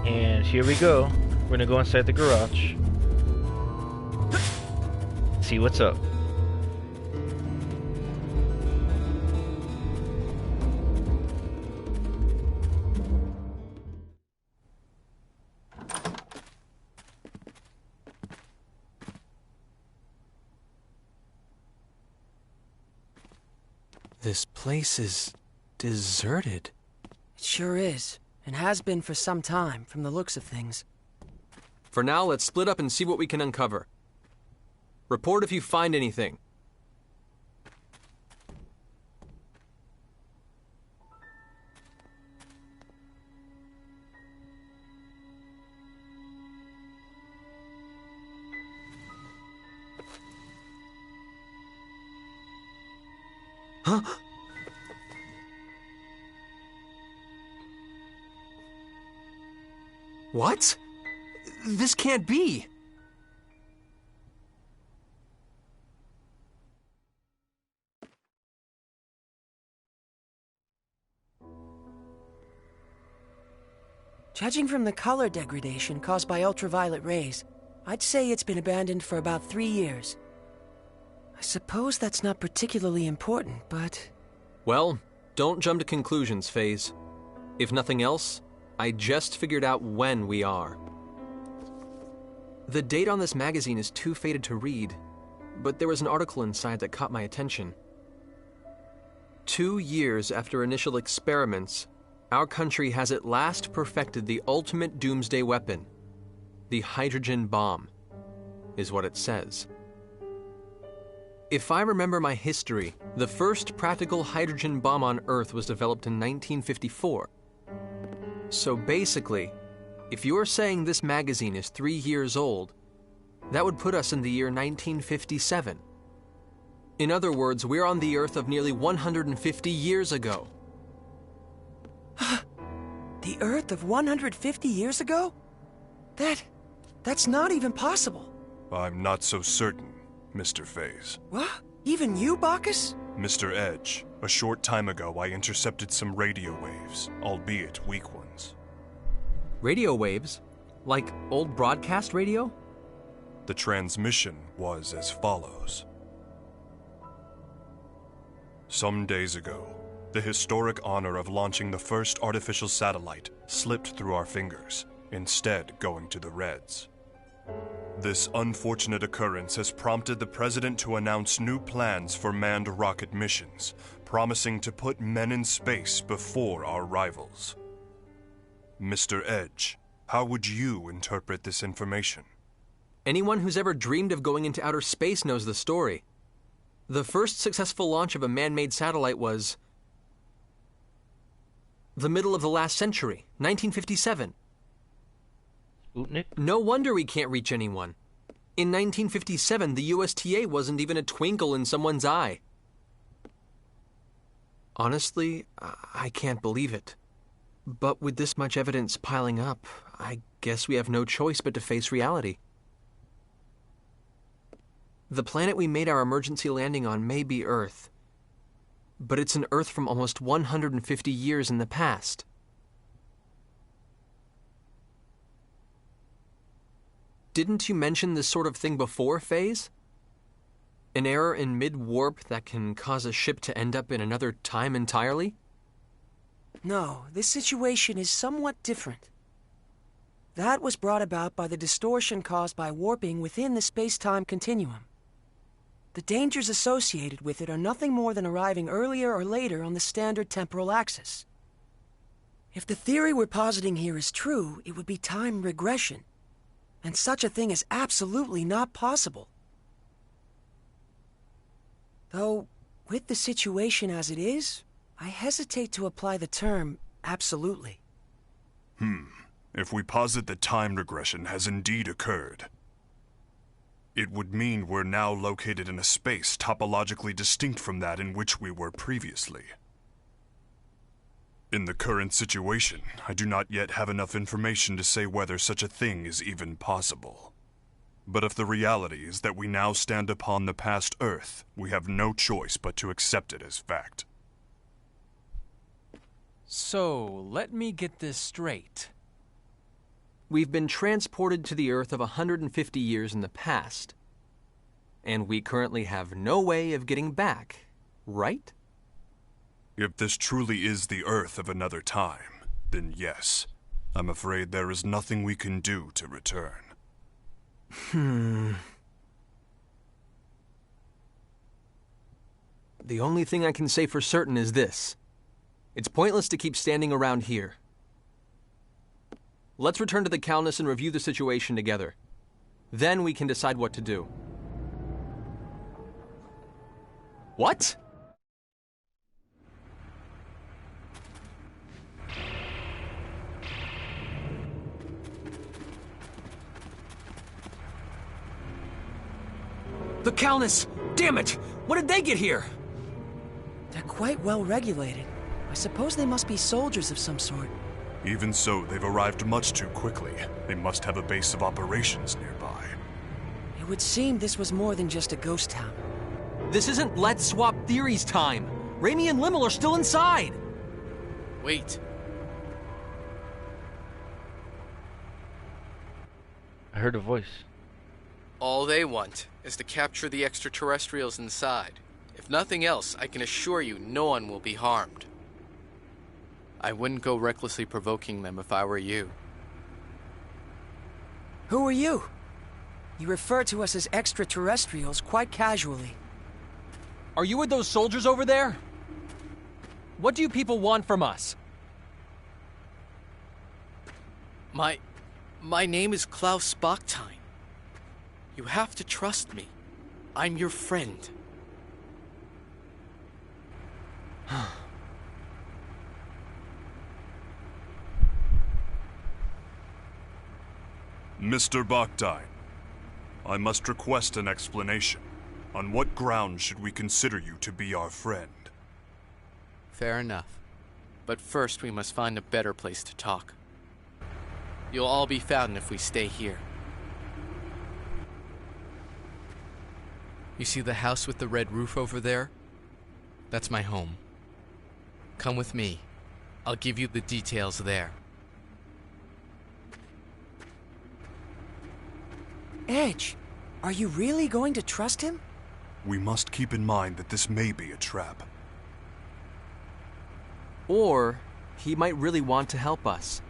And here we go. We're gonna go inside the garage. See what's up. This place is deserted. It sure is, and has been for some time, from the looks of things. For now, let's split up and see what we can uncover. Report if you find anything. Huh? What? This can't be! Judging from the color degradation caused by ultraviolet rays, I'd say it's been abandoned for about 3 years. I suppose that's not particularly important, but... Well, don't jump to conclusions, FaZe. If nothing else, I just figured out when we are. The date on this magazine is too faded to read, but there was an article inside that caught my attention. 2 years after initial experiments, our country has at last perfected the ultimate doomsday weapon. The hydrogen bomb, is what it says. If I remember my history, the first practical hydrogen bomb on Earth was developed in 1954. So basically, if you're saying this magazine is 3 years old, that would put us in the year 1957. In other words, we're on the Earth of nearly 150 years ago. The Earth of 150 years ago? That's not even possible. I'm not so certain, Mr. FaZe. What? Even you, Bacchus? Mr. Edge, a short time ago I intercepted some radio waves, albeit weak ones. Radio waves? Like old broadcast radio? The transmission was as follows. Some days ago, the historic honor of launching the first artificial satellite slipped through our fingers, instead going to the Reds. This unfortunate occurrence has prompted the President to announce new plans for manned rocket missions, promising to put men in space before our rivals. Mr. Edge, how would you interpret this information? Anyone who's ever dreamed of going into outer space knows the story. The first successful launch of a man-made satellite was the middle of the last century, 1957. Sputnik? No wonder we can't reach anyone. In 1957, the USTA wasn't even a twinkle in someone's eye. Honestly, I can't believe it. But with this much evidence piling up, I guess we have no choice but to face reality. The planet we made our emergency landing on may be Earth, but it's an Earth from almost 150 years in the past. Didn't you mention this sort of thing before, FaZe? An error in mid-warp that can cause a ship to end up in another time entirely? No, this situation is somewhat different. That was brought about by the distortion caused by warping within the space-time continuum. The dangers associated with it are nothing more than arriving earlier or later on the standard temporal axis. If the theory we're positing here is true, it would be time regression. And such a thing is absolutely not possible. Though, With the situation as it is, I hesitate to apply the term absolutely. If we posit that time regression has indeed occurred, it would mean we're now located in a space topologically distinct from that in which we were previously. In the current situation, I do not yet have enough information to say whether such a thing is even possible. But if the reality is that we now stand upon the past Earth, we have no choice but to accept it as fact. So, let me get this straight. We've been transported to the Earth of 150 years in the past. And we currently have no way of getting back, right? If this truly is the Earth of another time, then yes. I'm afraid there is nothing we can do to return. The only thing I can say for certain is this. It's pointless to keep standing around here. Let's return to the Calnus and review the situation together. Then we can decide what to do. What? The Calnus! Damn it! When did they get here? They're quite well regulated. I suppose they must be soldiers of some sort. Even so, they've arrived much too quickly. They must have a base of operations nearby. It would seem this was more than just a ghost town. This isn't Let's Swap Theories time. Raimi and Limmel are still inside. Wait. I heard a voice. All they want is to capture the extraterrestrials inside. If nothing else, I can assure you no one will be harmed. I wouldn't go recklessly provoking them if I were you. Who are you? You refer to us as extraterrestrials quite casually. Are you with those soldiers over there? What do you people want from us? My name is Klaus Bachstein. You have to trust me. I'm your friend. Mr. Bachstein, I must request an explanation. On what grounds should we consider you to be our friend? Fair enough. But first we must find a better place to talk. You'll all be found if we stay here. You see the house with the red roof over there? That's my home. Come with me. I'll give you the details there. Edge, are you really going to trust him? We must keep in mind that this may be a trap. Or he might really want to help us.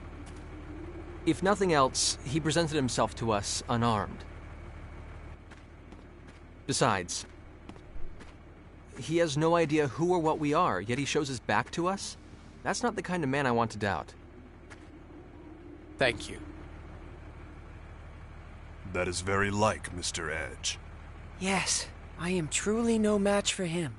If nothing else, he presented himself to us unarmed. Besides, he has no idea who or what we are, yet he shows his back to us? That's not the kind of man I want to doubt. Thank you. That is very like Mr. Edge. Yes, I am truly no match for him.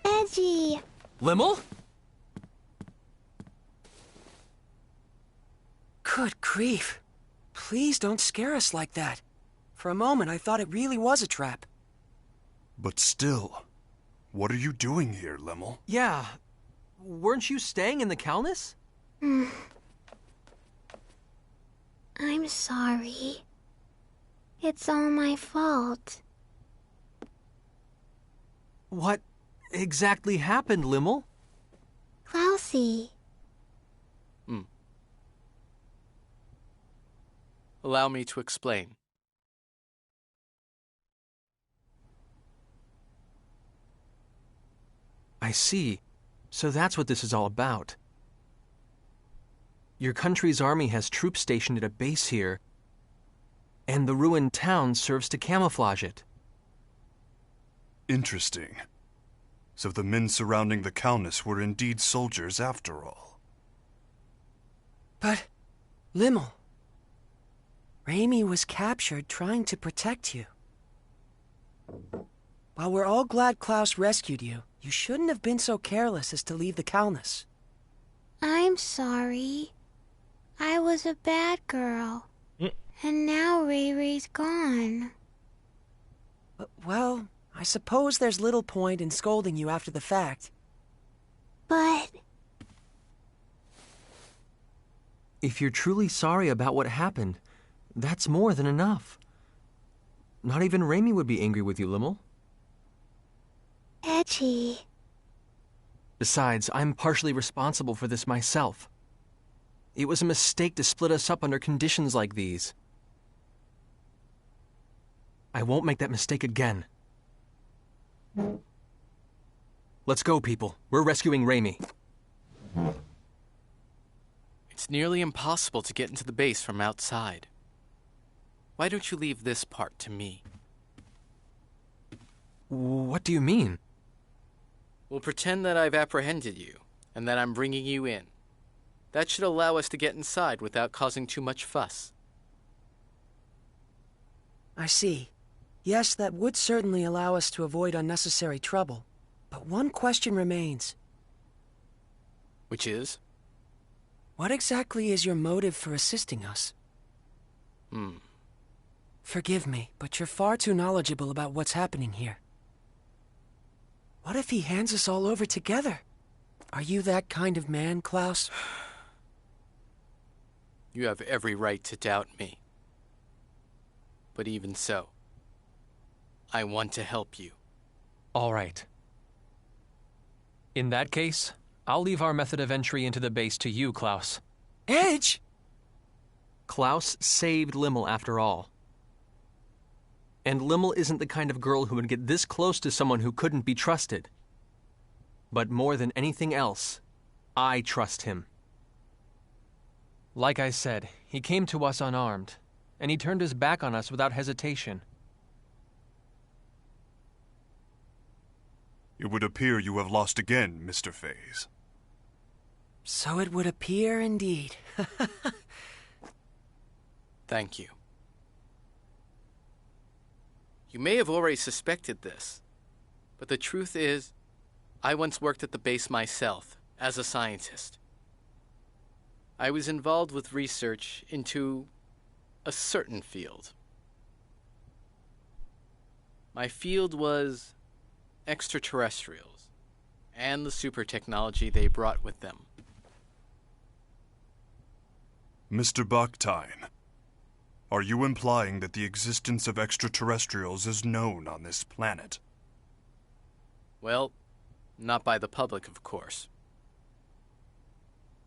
Edgy. Limmel? Good grief. Please don't scare us like that. For a moment, I thought it really was a trap. But still, what are you doing here, Limmel? Yeah, weren't you staying in the Calnus? I'm sorry. It's all my fault. What exactly happened, Limmel? Klausy. Allow me to explain. I see. So that's what this is all about. Your country's army has troops stationed at a base here. And the ruined town serves to camouflage it. Interesting. So the men surrounding the Countess were indeed soldiers after all. But, Limmel, Raimi was captured trying to protect you. While we're all glad Klaus rescued you, you shouldn't have been so careless as to leave the Countess. I'm sorry. I was a bad girl. And now Ray Ray's gone. Well, I suppose there's little point in scolding you after the fact. But... If you're truly sorry about what happened, that's more than enough. Not even Raimi would be angry with you, Limmel. Edgy. Besides, I'm partially responsible for this myself. It was a mistake to split us up under conditions like these. I won't make that mistake again. Let's go, people. We're rescuing Raimi. It's nearly impossible to get into the base from outside. Why don't you leave this part to me? What do you mean? We'll pretend that I've apprehended you, and that I'm bringing you in. That should allow us to get inside without causing too much fuss. I see. Yes, that would certainly allow us to avoid unnecessary trouble. But one question remains. Which is? What exactly is your motive for assisting us? Forgive me, but you're far too knowledgeable about what's happening here. What if he hands us all over together? Are you that kind of man, Klaus? You have every right to doubt me. But even so, I want to help you. All right. In that case, I'll leave our method of entry into the base to you, Klaus. Edge! Klaus saved Limmel after all. And Limmel isn't the kind of girl who would get this close to someone who couldn't be trusted. But more than anything else, I trust him. Like I said, he came to us unarmed, and he turned his back on us without hesitation. It would appear you have lost again, Mr. Faze. So it would appear indeed. Thank you. You may have already suspected this, but the truth is, I once worked at the base myself, as a scientist. I was involved with research into a certain field. My field was extraterrestrials, and the super technology they brought with them. Mr. Bakhtin, are you implying that the existence of extraterrestrials is known on this planet? Well, not by the public, of course.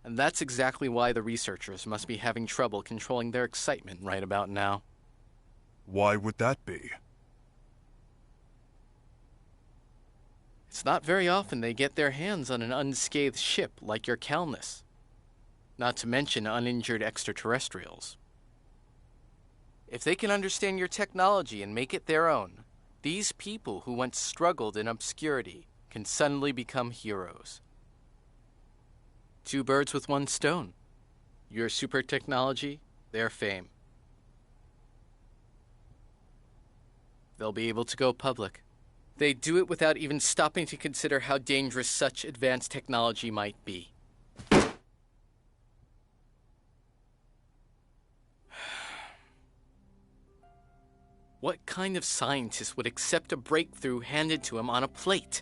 And that's exactly why the researchers must be having trouble controlling their excitement right about now. Why would that be? It's not very often they get their hands on an unscathed ship like your Calnus. Not to mention uninjured extraterrestrials. If they can understand your technology and make it their own, these people who once struggled in obscurity can suddenly become heroes. Two birds with one stone. Your super technology, their fame. They'll be able to go public. They do it without even stopping to consider how dangerous such advanced technology might be. What kind of scientist would accept a breakthrough handed to him on a plate?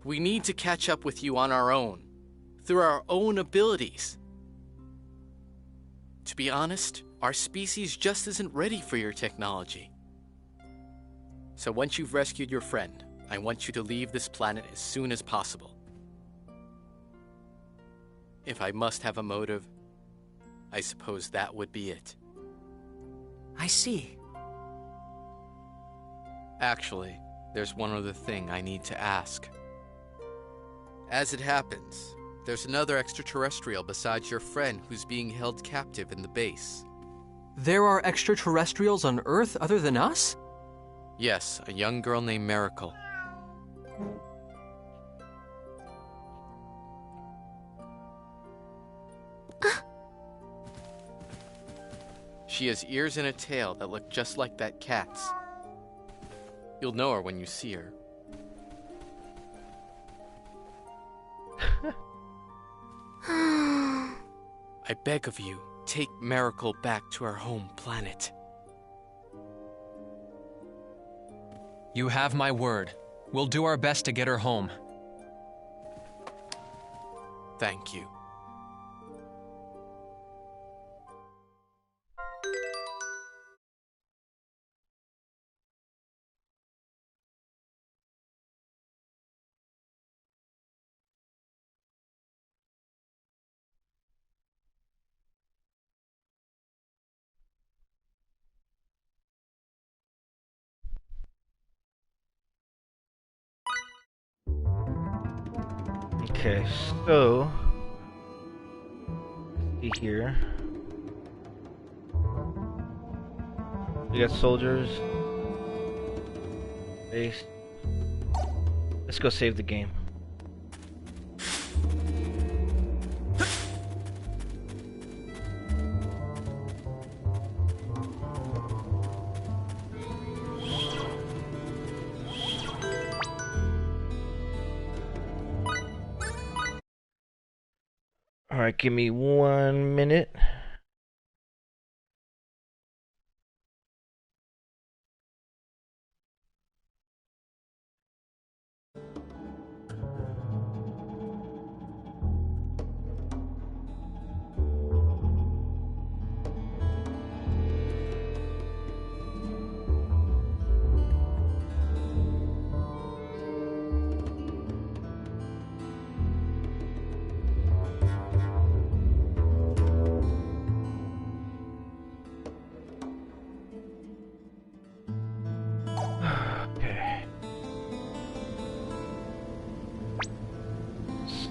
We need to catch up with you on our own, through our own abilities. To be honest, our species just isn't ready for your technology. So once you've rescued your friend, I want you to leave this planet as soon as possible. If I must have a motive, I suppose that would be it. I see. Actually, there's one other thing I need to ask. As it happens, there's another extraterrestrial besides your friend who's being held captive in the base. There are extraterrestrials on Earth other than us? Yes, a young girl named Miracle. She has ears and a tail that look just like that cat's. You'll know her when you see her. I beg of you, take Miracle back to her home planet. You have my word. We'll do our best to get her home. Thank you. Okay, so let's see here. We got soldiers. Base. Let's go save the game. Alright, give me 1 minute.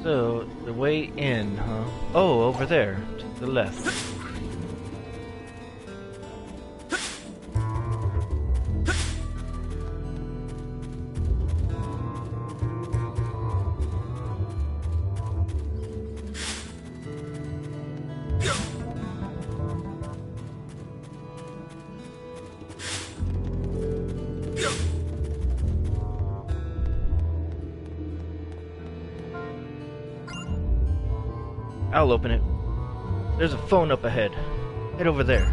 So, the way in, huh? Oh, over there, to the left. I'll open it. There's a phone up ahead. Head over there.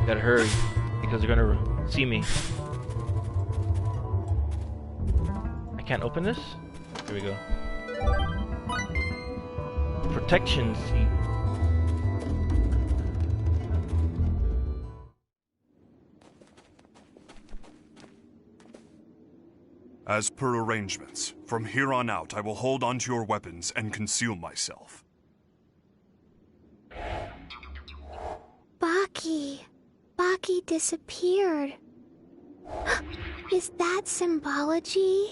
I gotta hurry, because they're gonna see me. I can't open this? Here we go. Protection seat. As per arrangements, from here on out, I will hold onto your weapons and conceal myself. Baki. Baki disappeared. Is that symbology?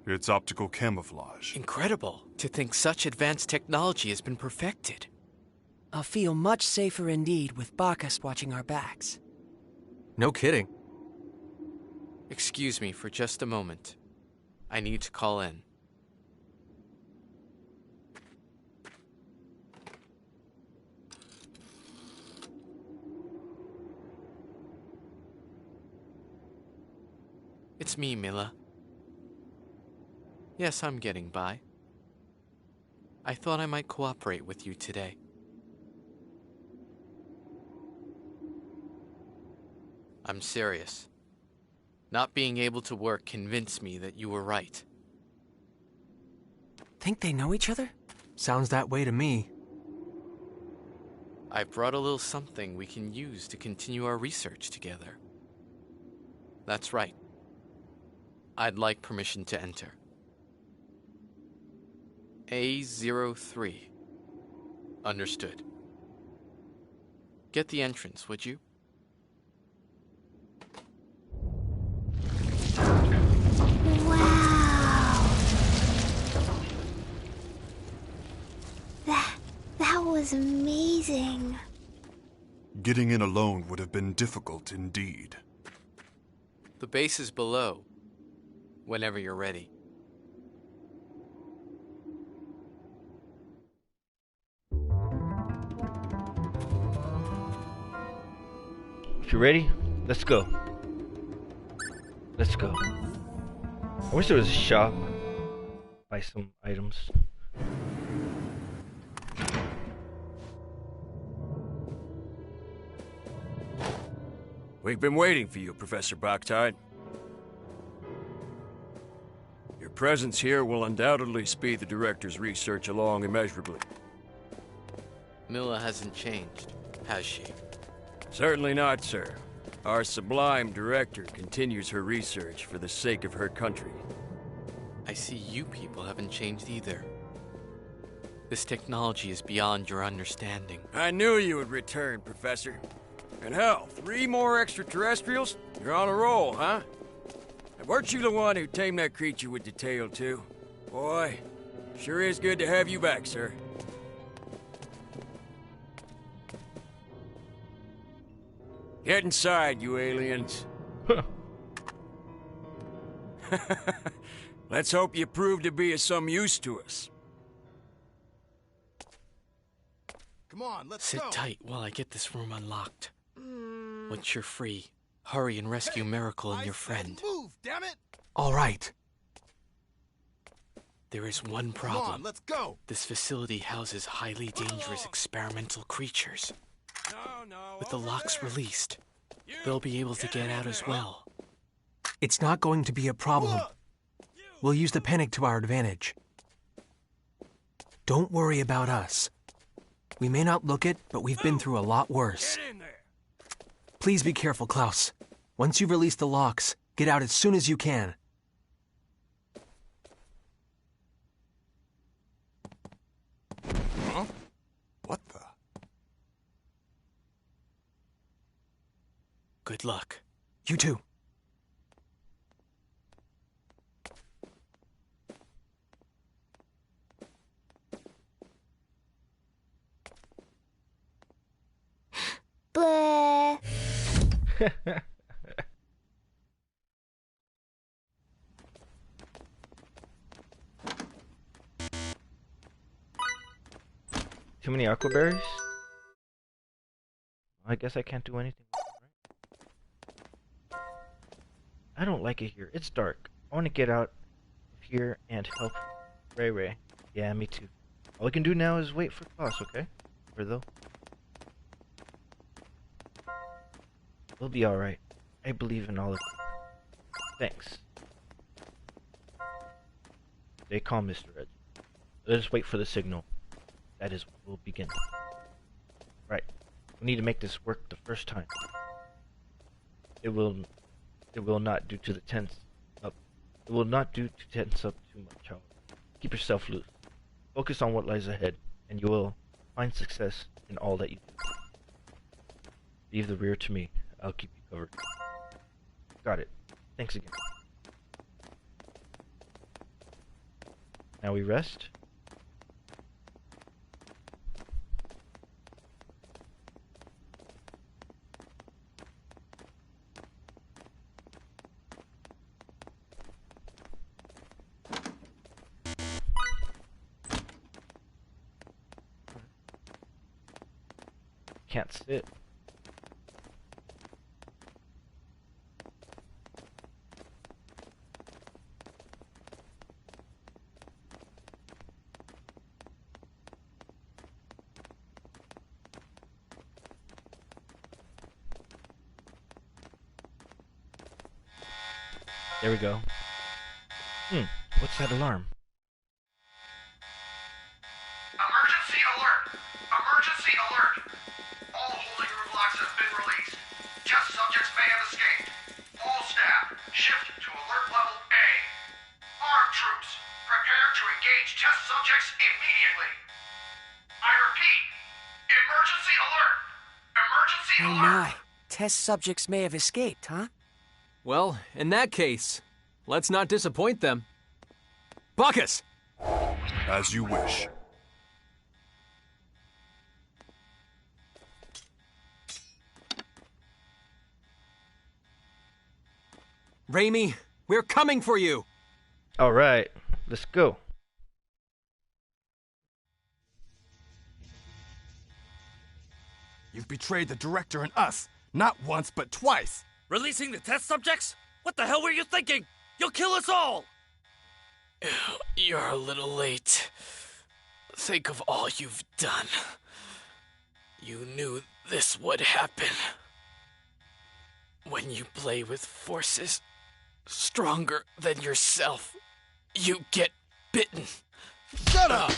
It's optical camouflage. Incredible to think such advanced technology has been perfected. I'll feel much safer indeed with Bacchus watching our backs. No kidding. Excuse me for just a moment. I need to call in. It's me, Mila. Yes, I'm getting by. I thought I might cooperate with you today. I'm serious. Not being able to work convinced me that you were right. Think they know each other? Sounds that way to me. I brought a little something we can use to continue our research together. That's right. I'd like permission to enter. A03. Understood. Get the entrance, would you? Wow. was amazing. Getting in alone would have been difficult indeed. The base is below, whenever you're ready. If you're ready, let's go. Let's go. I wish there was a shop. Buy some items. We've been waiting for you, Professor Bactide. Your presence here will undoubtedly speed the Director's research along immeasurably. Milla hasn't changed, has she? Certainly not, sir. Our sublime Director continues her research for the sake of her country. I see you people haven't changed either. This technology is beyond your understanding. I knew you would return, Professor. And hell, 3 more extraterrestrials? You're on a roll, huh? And weren't you the one who tamed that creature with the tail, too? Boy, sure is good to have you back, sir. Get inside, you aliens. Let's hope you prove to be of some use to us. Come on, let's Sit go. tight while I get this room unlocked. Once you're free, hurry and rescue Miracle and your friend. Move, damn it! All right. There is one problem. Come on, let's go. This facility houses highly dangerous experimental creatures. With the locks released, they'll be able to get out as well. It's not going to be a problem. We'll use the panic to our advantage. Don't worry about us. We may not look it, but we've been through a lot worse. Please be careful, Klaus. Once you've released the locks, get out as soon as you can. Huh? What the? Good luck. You too. Bleh. Too many aquaberries? I guess I can't do anything with them, right? I don't like it here. It's dark. I want to get out of here and help Ray Ray. Yeah, me too. All we can do now is wait for Klaus, okay? Or though. We'll be alright. I believe in all of you. Thanks. Stay calm, Mr. Edge. Let us wait for the signal. That is when we'll begin. Right. We need to make this work the first time. It will not do to the tense up. It will not do to tense up too much, however. Keep yourself loose. Focus on what lies ahead, and you will find success in all that you do. Leave the rear to me. I'll keep you covered. Got it. Thanks again. Now we rest. Can't sit. There we go. What's that alarm? Emergency alert! Emergency alert! All holding room locks have been released. Test subjects may have escaped. All staff, shift to alert level A. Armed troops, prepare to engage test subjects immediately. I repeat, emergency alert! Emergency Oh alert! my. Test subjects may have escaped, huh? Well, in that case, let's not disappoint them. Bacchus! As you wish. Raimi, we're coming for you! Alright, let's go. You've betrayed the director and us, not once but twice. Releasing the test subjects? What the hell were you thinking? You'll kill us all! You're a little late. Think of all you've done. You knew this would happen. When you play with forces stronger than yourself, you get bitten. Shut up!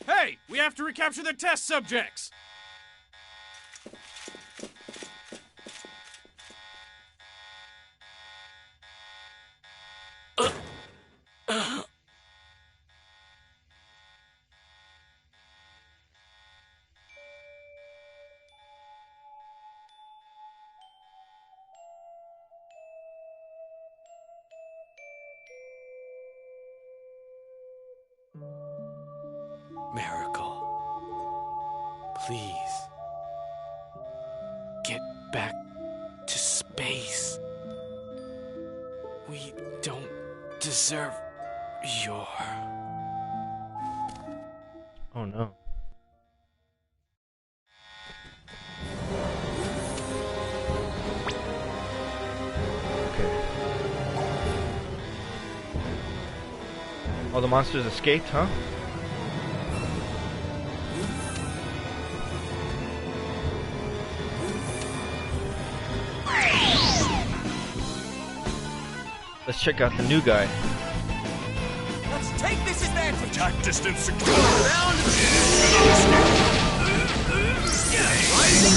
Hey, we have to recapture the test subjects! Miracle. Please. Get back to space. We don't deserve your... Oh no. Okay. All the monsters escaped, huh? Let's check out the new guy. Let's take this advantage! Attack distance secure. Round! Rising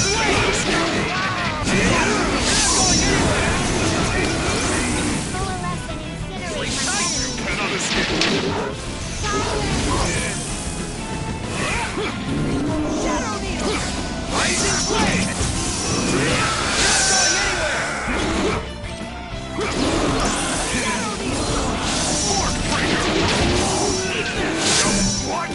Cannot escape. Shadow Needle! Rising Flame! Not going anywhere! Shadow Needle! Fork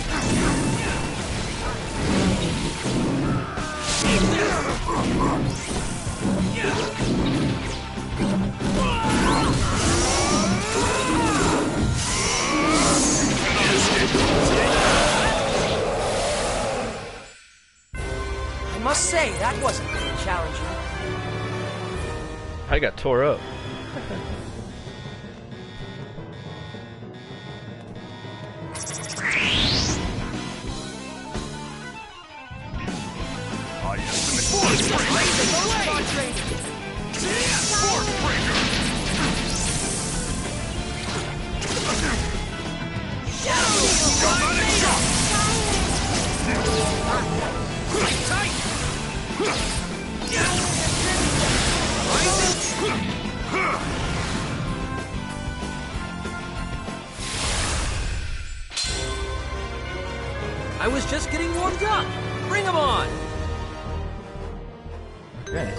I must say, that wasn't very challenging. I got tore up. I estimate force breaker. I was just getting warmed up. Bring 'em on! Okay.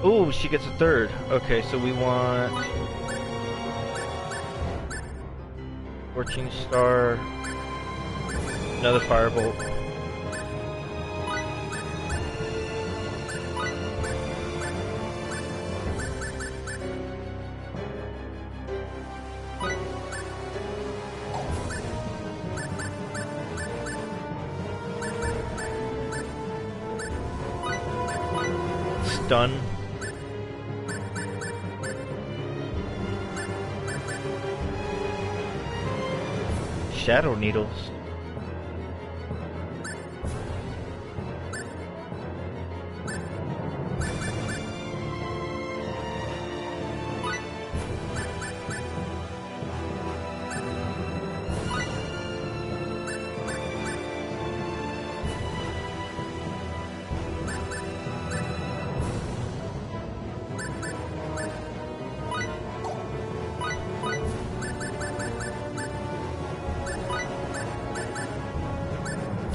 Oh, she gets a third. Okay, so we want Scorching Star, another Firebolt. Stun. Shadow Needles.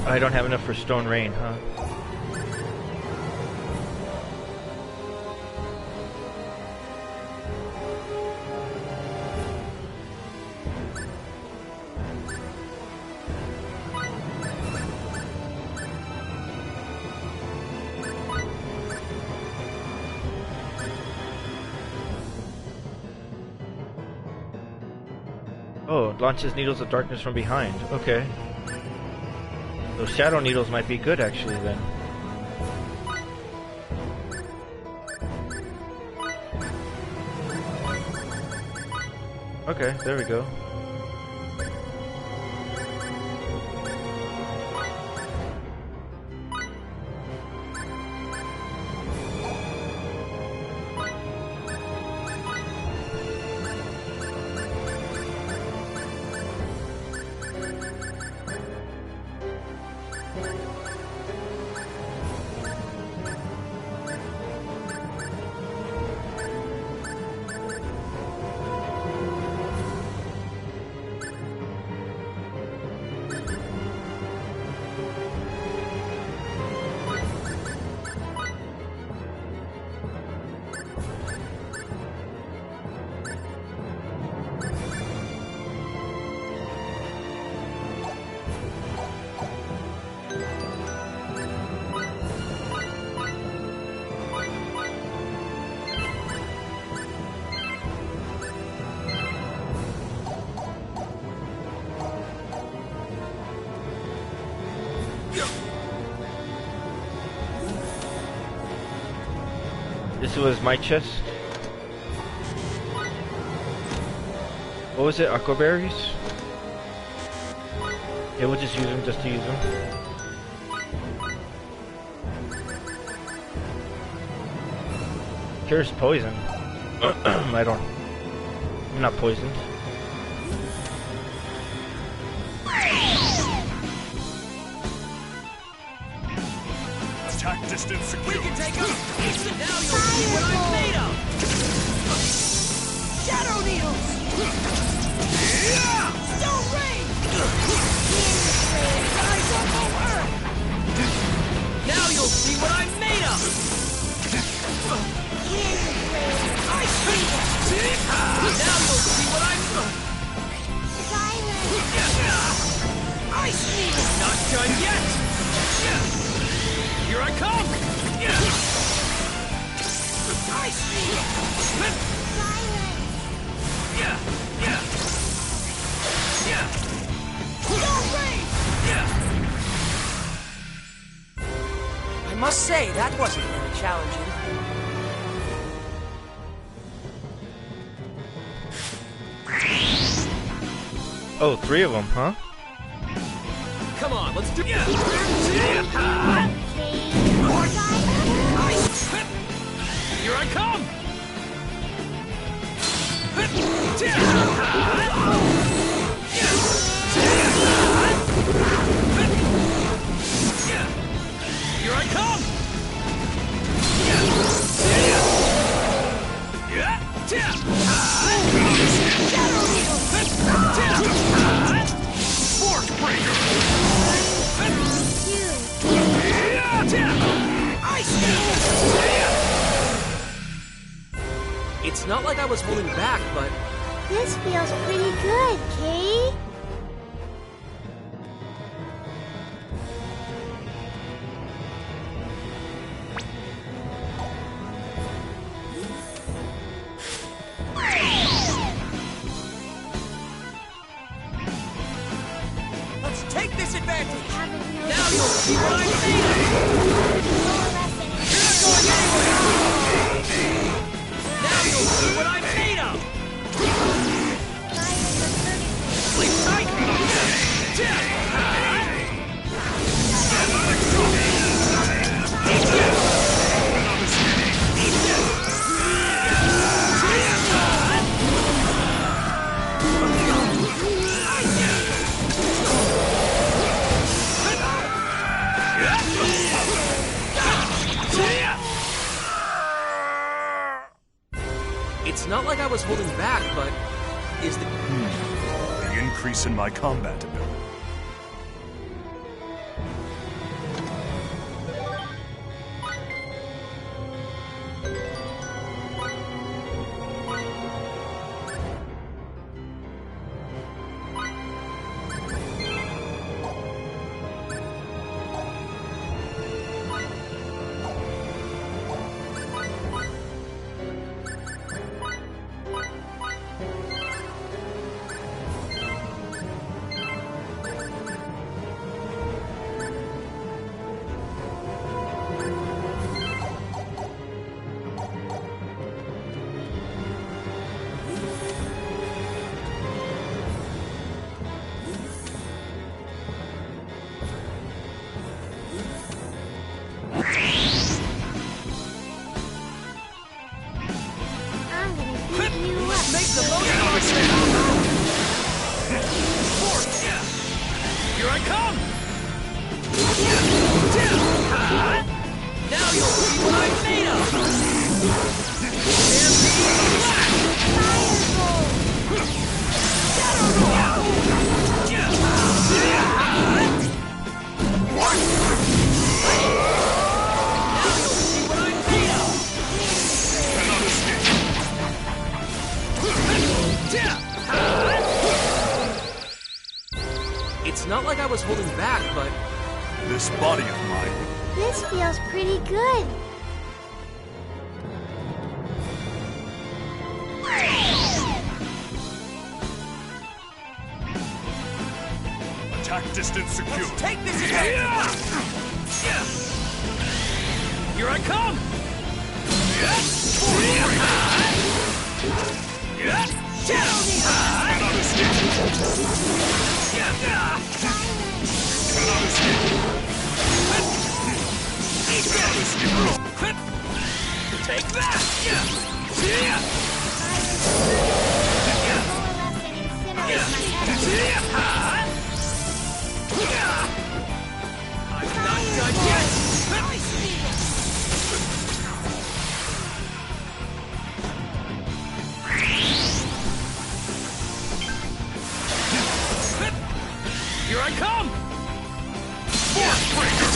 I don't have enough for Stone Rain, huh? Oh, it launches needles of darkness from behind. Okay. Those shadow needles might be good actually then. Okay, there we go. This was my chest. What was it? Aquaberries? Yeah, we'll just use them just to use them. Cures poison. I'm not poisoned. Attack distance secure. We can take him! Now you'll see what I'm made of! Shadow needles! Stone rain! Rise up over! Now you'll see what I'm made of! Ice beam! Now you'll see what I'm... Ice needle! Not done yet! Here I come! Ice needle! Stone rain! I must say, that wasn't very challenging. Oh, 3 of them, huh? Come on, let's do it! Here I come! Here I come! Force breaker! It's not like I was holding back, but... This feels pretty good, Kay. Let's take this advantage! Now you'll see what I'm made of! You're not going anywhere! Now you'll see what I'm made of! Sleep tight! It's not like I was holding back, but... Is the... The increase in my combat ability. not like I was holding back, but... This body of mine... This feels pretty good. Attack distance secure. Let's take this advantage! Here I come! Cannot escape! Cannot escape! Cannot escape! Take that! I'm not done yet! Here I come! Force breaker!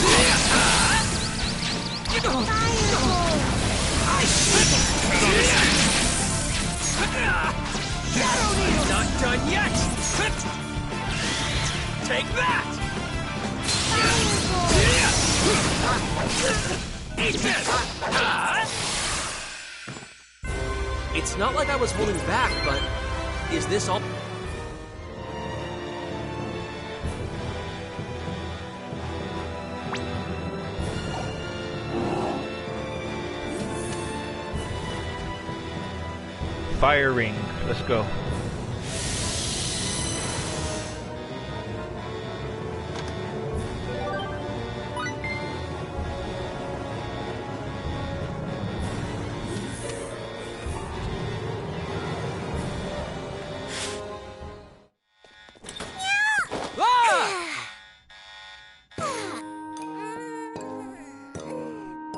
Not done yet! Take that! Eat this! It's not like I was holding back, but... Is this all... Fire ring. Let's go.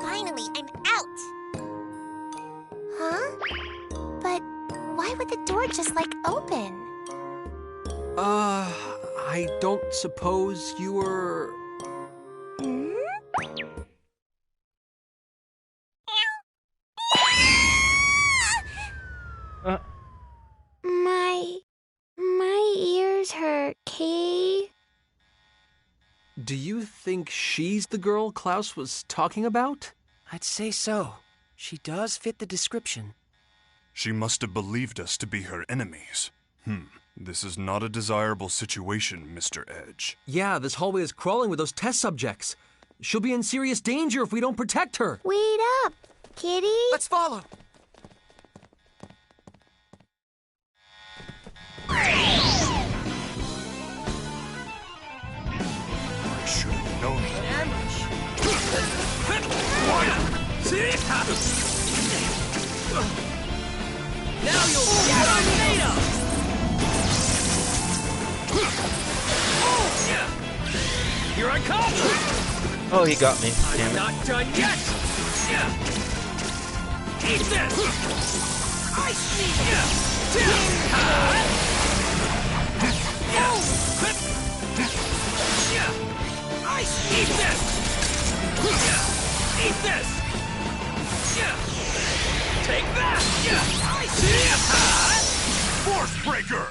Finally, I'm out. Huh? But why would the door just like open? I don't suppose you were... My ears hurt, Kay. Do you think she's the girl Klaus was talking about? I'd say so. She does fit the description. She must have believed us to be her enemies. This is not a desirable situation, Mr. Edge. Yeah, this hallway is crawling with those test subjects. She'll be in serious danger if we don't protect her. Wait up, kitty. Let's follow. I should have known that. Now you'll get what I'm made of! Here I come! Oh, he got me. Damn I'm it. not done yet! Eat this! Ice me! Ice! Eat this! Eat this! Take that! Force breaker!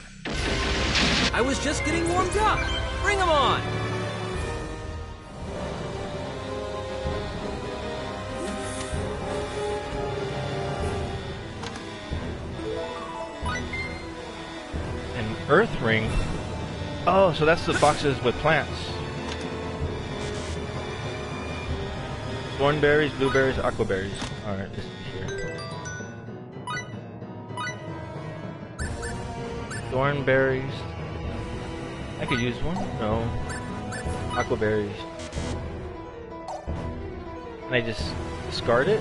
I was just getting warmed up. Bring 'em on! An earth ring? Oh, so that's the boxes with plants. Thornberries, blueberries, aquaberries. Alright, this is here. Thornberries. I could use one. No. Aquaberries. Can I just discard it?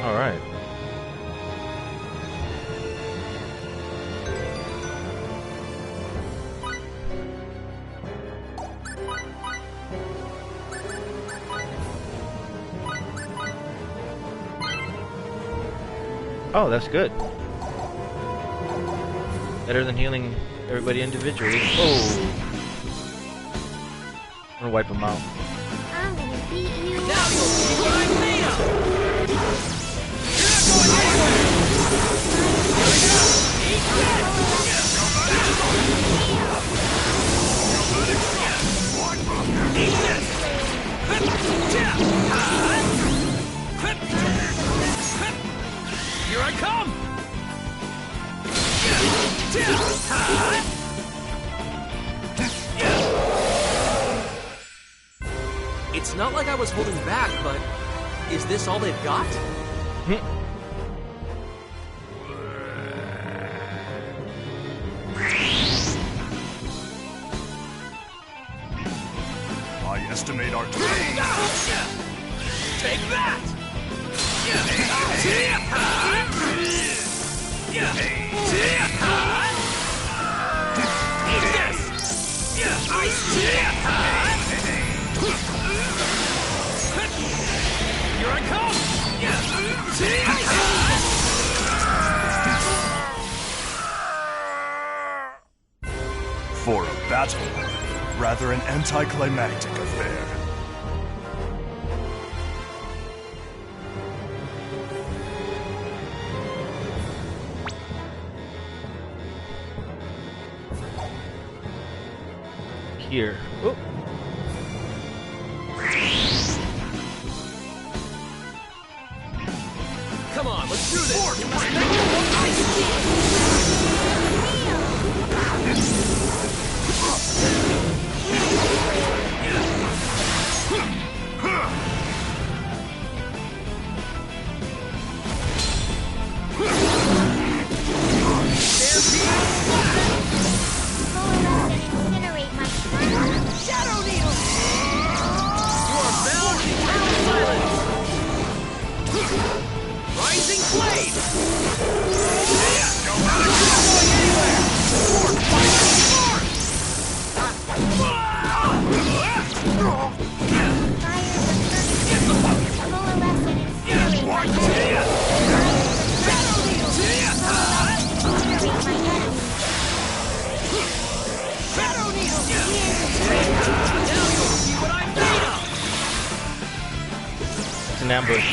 Alright. Oh, that's good. Better than healing everybody individually. Oh! I'm gonna wipe them out. I'm gonna Now you'll see what I'm made of! You're not going anywhere! Here we go! Eat this! Eat this! Here I come! It's not like I was holding back, but is this all they've got? I estimate our time. Take that! Eat this! Ice Here I come! For a battle, rather an anticlimactic affair. Here. Oh. Come on, let's do this! You must make it what I Shadow Needle! You are bound in eternal silence! Rising Blade! You're not going anywhere! Shadow Needle! Now you'll see what I'm made of! It's an ambush.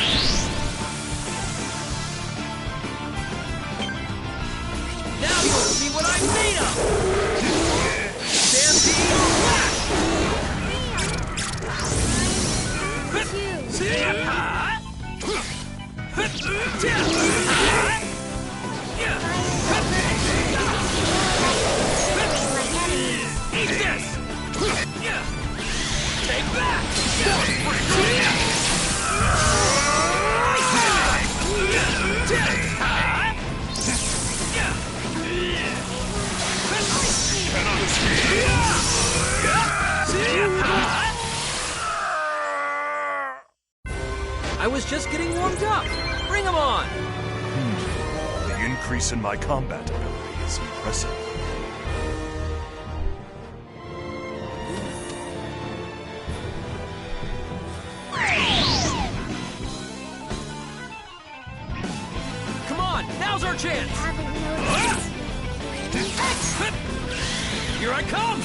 Now you'll see what I'm made of! Stampede Flash! Eat this! Take that! I was just getting warmed up. Bring them on! The increase in my combat ability is impressive. Come on, now's our chance! Here I come!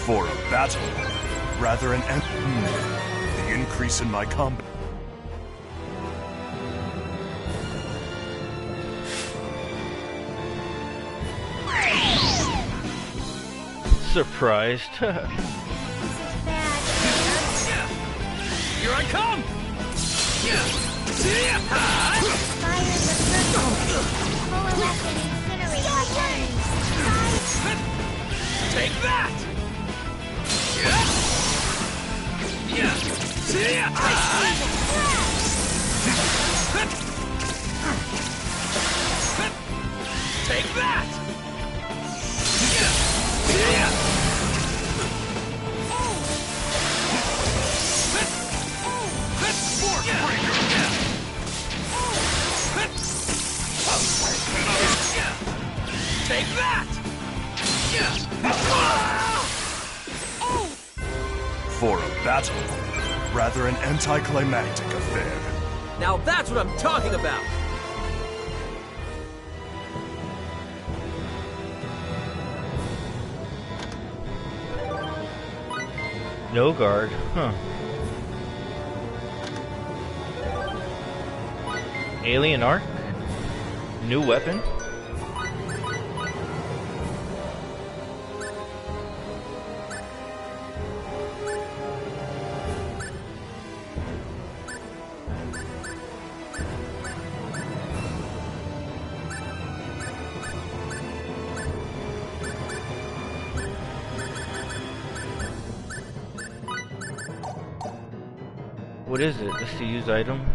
For a battle, rather an the increase in my combat. Surprised. Here I come! Take that! Take that! Take that! For a battle, rather an anticlimactic affair. Now that's what I'm talking about! No guard, huh? Alien Arc? New weapon? What is it? Let's see, use item.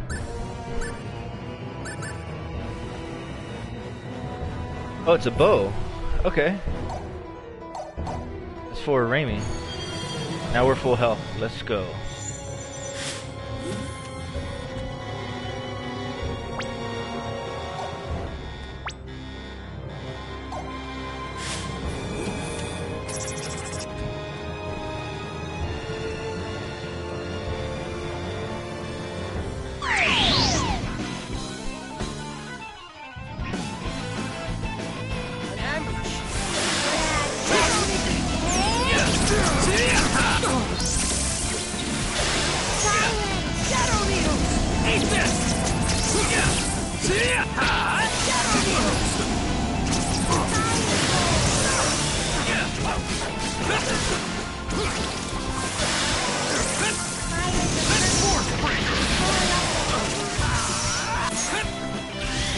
Oh, it's a bow. Okay. It's for Raimi. Now we're full health. Let's go.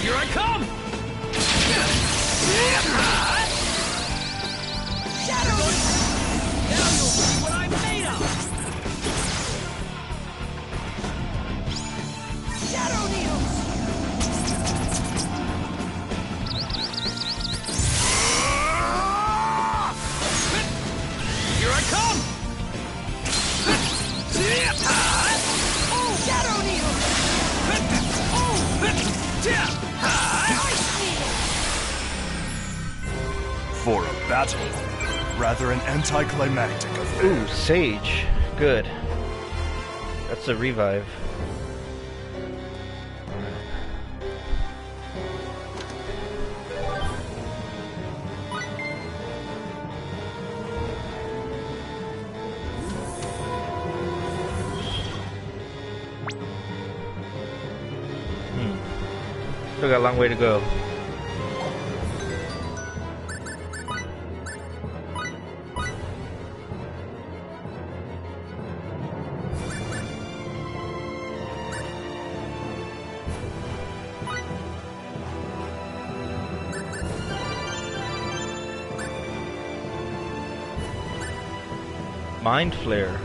Here I come! Shadow! Now you'll see what I'm made of! Shadow needles! Here I come! Oh, shadow needles! For a battle, rather an anticlimactic affair. Ooh, Sage. Good. That's a revive. Still got a long way to go. Mind Flare.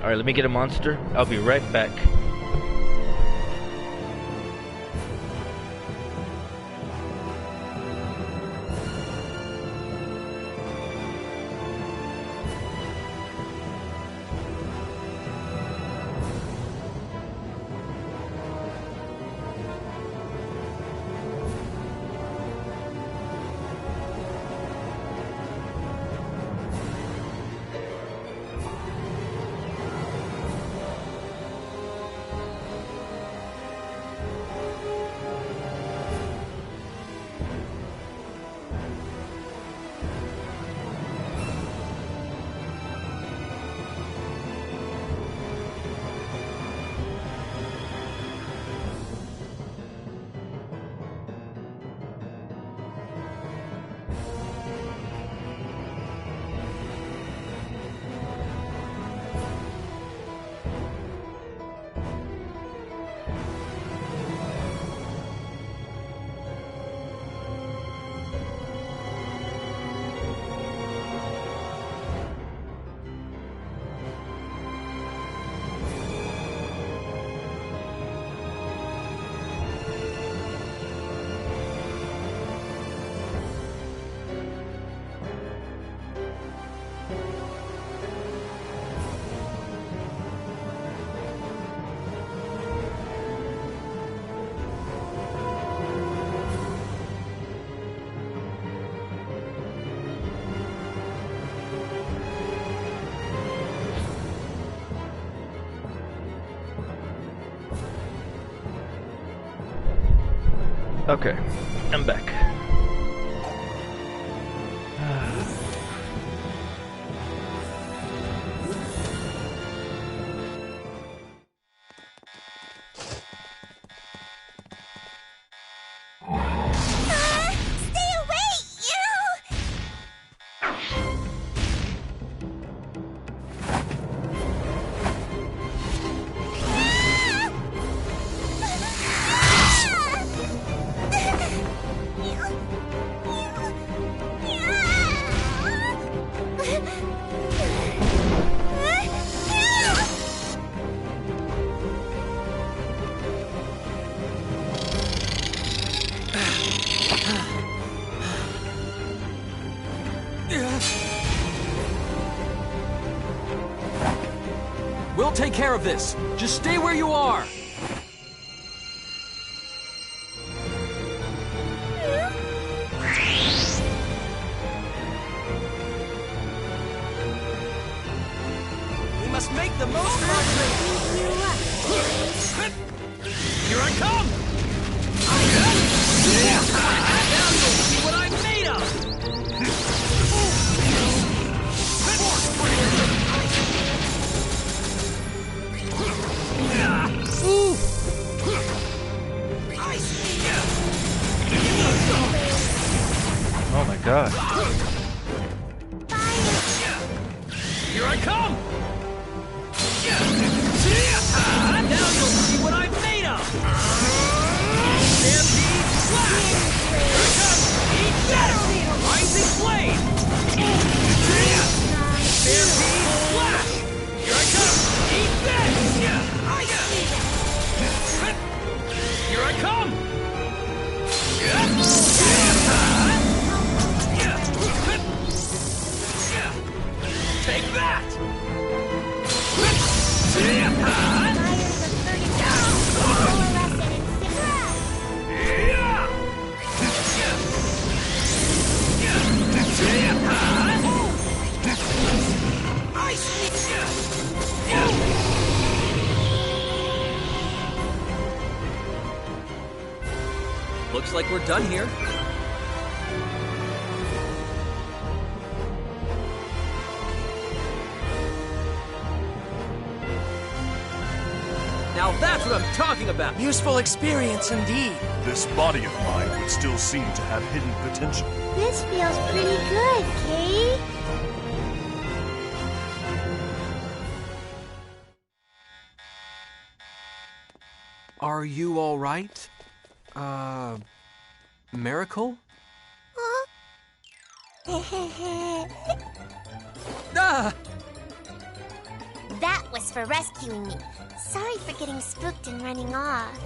Alright, let me get a monster. I'll be right back. Okay, I'm back. Stay away, you! We'll take care of this. Just stay where you are. We must make the most of our trip. Here I come! Now you'll see what I'm made of! Oh my god. Here I come! Now you'll see what I'm made of! Stampede Flash! Here I come! Eat that! Rising Flame! Stampede Flash! Here I come! Eat that! Here I come! Take that! Looks like we're done here. Now that's what I'm talking about! Useful experience indeed. This body of mine would still seem to have hidden potential. This feels pretty good, Kate. Are you all right? Miracle? Ah! That was for rescuing me. Sorry for getting spooked and running off.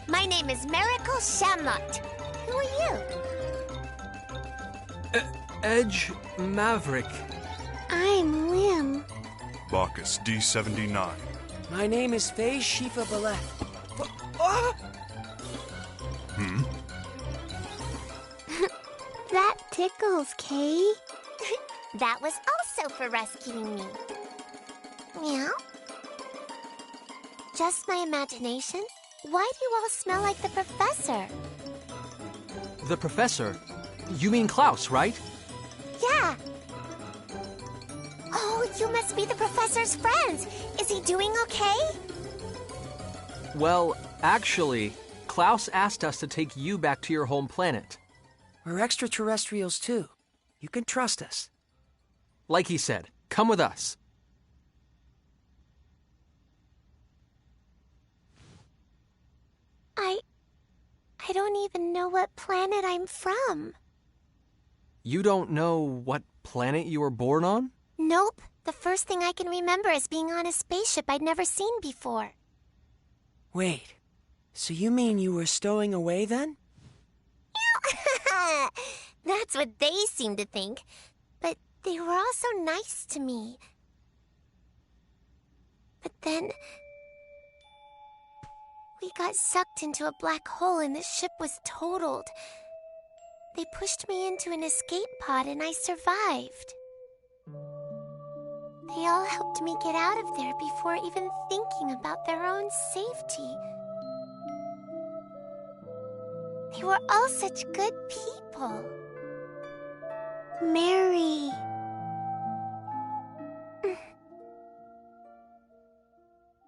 My name is Miracle Shamlot. Who are you? Edge Maverick. I'm Lim. Bacchus D79. My name is Faye Shifa Ballet. That tickles, Kay. That was also for rescuing me. Meow? Just my imagination? Why do you all smell like the professor? The professor? You mean Klaus, right? Yeah. Oh, you must be the professor's friends. Is he doing okay? Well, actually, Klaus asked us to take you back to your home planet. We're extraterrestrials too. You can trust us. Like he said, come with us. I don't even know what planet I'm from. You don't know what planet you were born on? Nope. The first thing I can remember is being on a spaceship I'd never seen before. Wait, so you mean you were stowing away then? That's what they seem to think. But they were all so nice to me. But then we got sucked into a black hole and the ship was totaled. They pushed me into an escape pod and I survived. They all helped me get out of there before even thinking about their own safety. You are all such good people. Mary.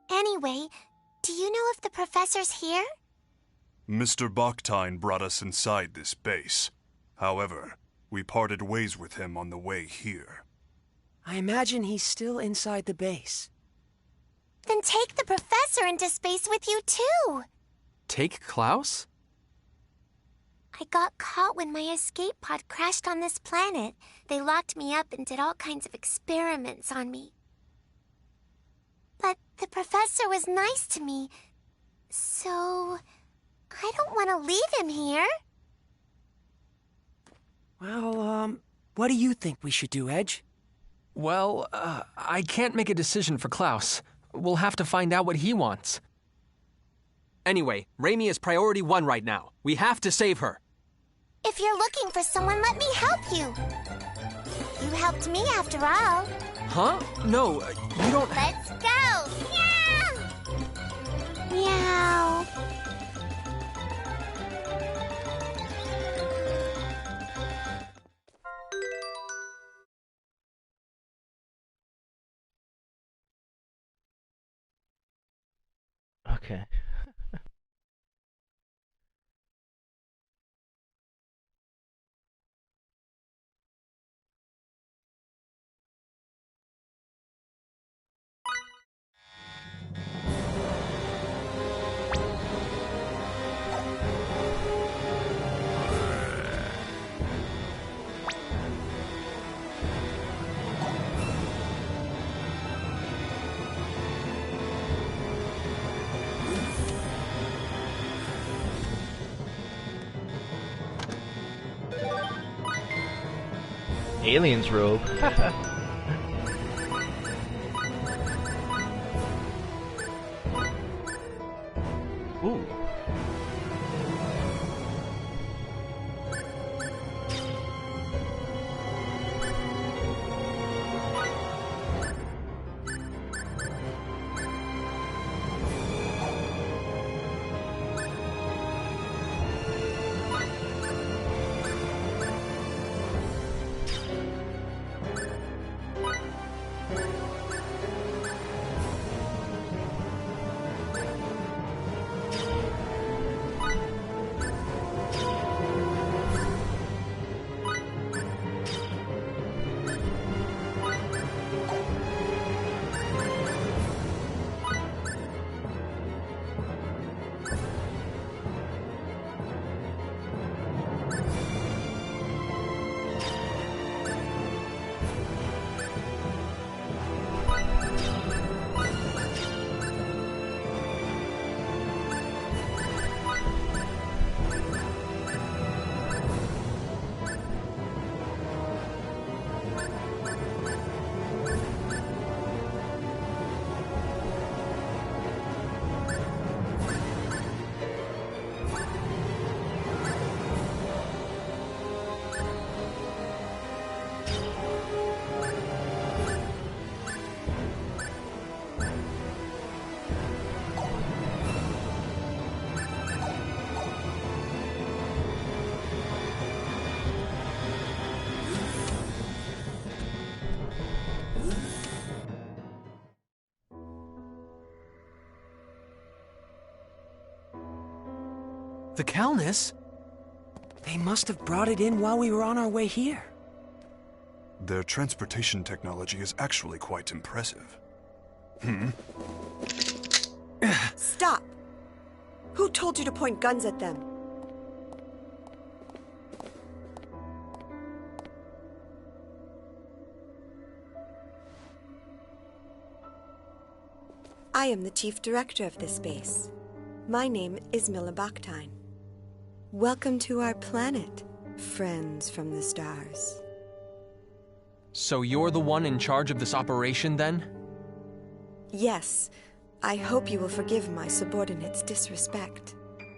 Anyway, do you know if the professor's here? Mr. Baktine brought us inside this base. However, we parted ways with him on the way here. I imagine he's still inside the base. Then take the professor into space with you too. Take Klaus? I got caught when my escape pod crashed on this planet. They locked me up and did all kinds of experiments on me. But the professor was nice to me, so I don't want to leave him here. Well, what do you think we should do, Edge? Well, I can't make a decision for Klaus. We'll have to find out what he wants. Anyway, Raimi is priority 1 right now. We have to save her. If you're looking for someone, let me help you. You helped me after all. Huh? No, you don't... Let's go! Meow! Meow. Okay. Alien's robe. Ooh. The Calnus? They must have brought it in while we were on our way here. Their transportation technology is actually quite impressive. Stop! Who told you to point guns at them? I am the chief director of this base. My name is Mila Baktine. Welcome to our planet, friends from the stars. So you're the one in charge of this operation, then? Yes. I hope you will forgive my subordinate's disrespect.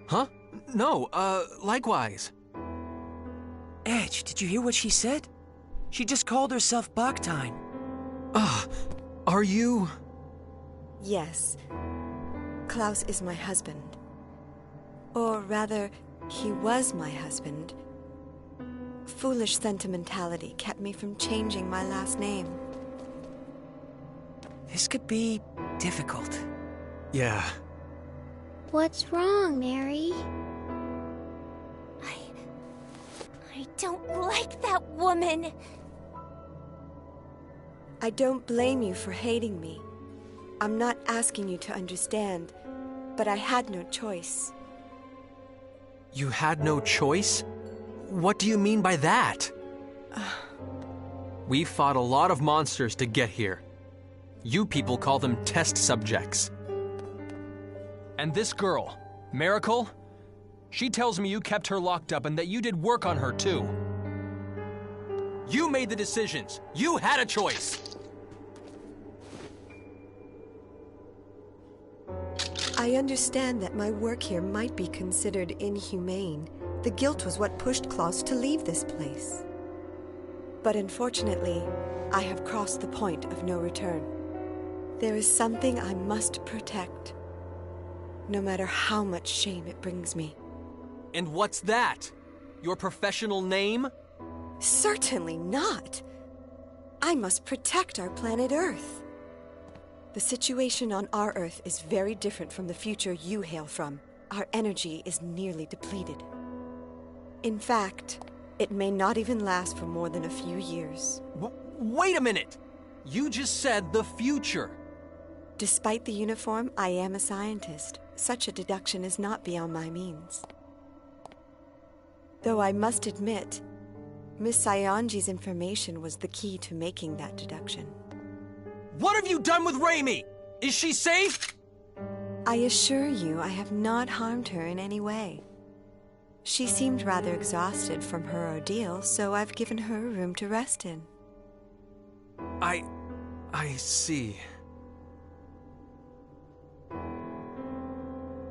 Huh? No, likewise. Edge, did you hear what she said? She just called herself Baktine. Are you... Yes. Klaus is my husband. Or rather, He was my husband. Foolish sentimentality kept me from changing my last name. This could be difficult. Yeah. What's wrong, Mary? I don't like that woman. I don't blame you for hating me. I'm not asking you to understand, but I had no choice. You had no choice? What do you mean by that? We fought a lot of monsters to get here. You people call them test subjects. And this girl, Miracle, she tells me you kept her locked up and that you did work on her too. You made the decisions. You had a choice. I understand that my work here might be considered inhumane. The guilt was what pushed Klaus to leave this place. But unfortunately, I have crossed the point of no return. There is something I must protect, no matter how much shame it brings me. And what's that? Your professional name? Certainly not. I must protect our planet Earth. The situation on our Earth is very different from the future you hail from. Our energy is nearly depleted. In fact, it may not even last for more than a few years. Wait a minute! You just said the future. Despite the uniform, I am a scientist. Such a deduction is not beyond my means. Though I must admit, Miss Saionji's information was the key to making that deduction. What have you done with Raimi? Is she safe? I assure you I have not harmed her in any way. She seemed rather exhausted from her ordeal, so I've given her a room to rest in. I see.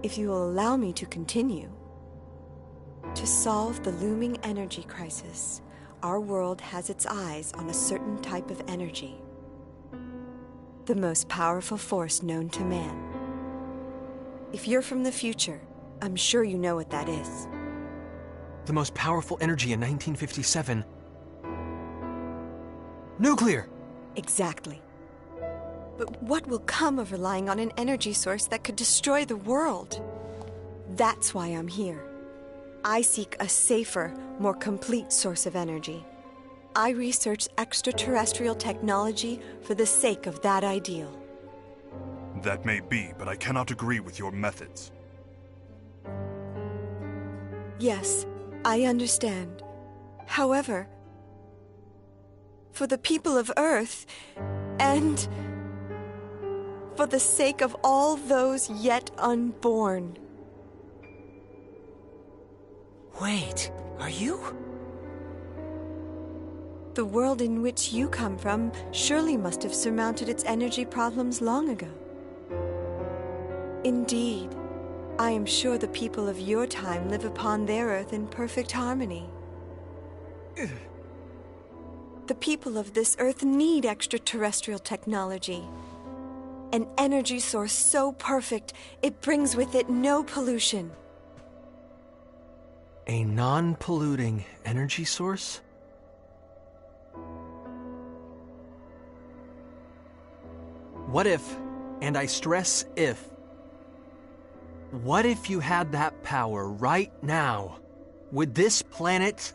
If you will allow me to continue, to solve the looming energy crisis, our world has its eyes on a certain type of energy. The most powerful force known to man. If you're from the future, I'm sure you know what that is. The most powerful energy in 1957. Nuclear! Exactly. But what will come of relying on an energy source that could destroy the world? That's why I'm here. I seek a safer, more complete source of energy. I research extraterrestrial technology for the sake of that ideal. That may be, but I cannot agree with your methods. Yes, I understand. However, for the people of Earth, and for the sake of all those yet unborn. Wait, are you? The world in which you come from surely must have surmounted its energy problems long ago. Indeed, I am sure the people of your time live upon their Earth in perfect harmony. The people of this Earth need extraterrestrial technology. An energy source so perfect, it brings with it no pollution. A non-polluting energy source? What if, and I stress if, what if you had that power right now? Would this planet...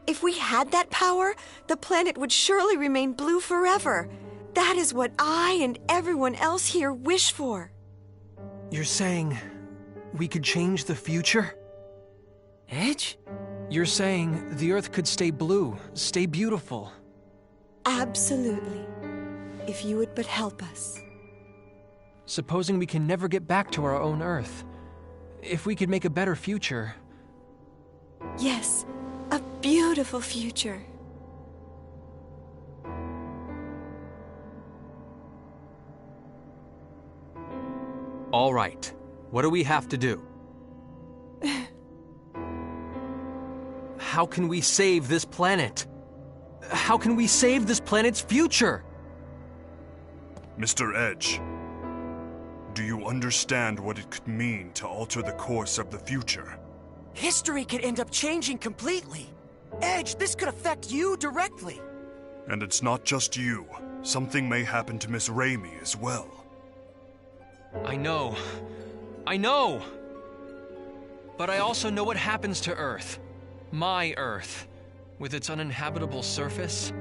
If we had that power, the planet would surely remain blue forever. That is what I and everyone else here wish for. You're saying we could change the future? Edge? You're saying the Earth could stay blue, stay beautiful. Absolutely. If you would but help us. Supposing we can never get back to our own Earth. If we could make a better future. Yes, a beautiful future. All right. What do we have to do? How can we save this planet? How can we save this planet's future? Mr. Edge, do you understand what it could mean to alter the course of the future? history could end up changing completely. Edge, this could affect you directly. And it's not just you. Something may happen to Miss Raimi as well. I know. I know! But I also know what happens to Earth. My Earth. With its uninhabitable surface.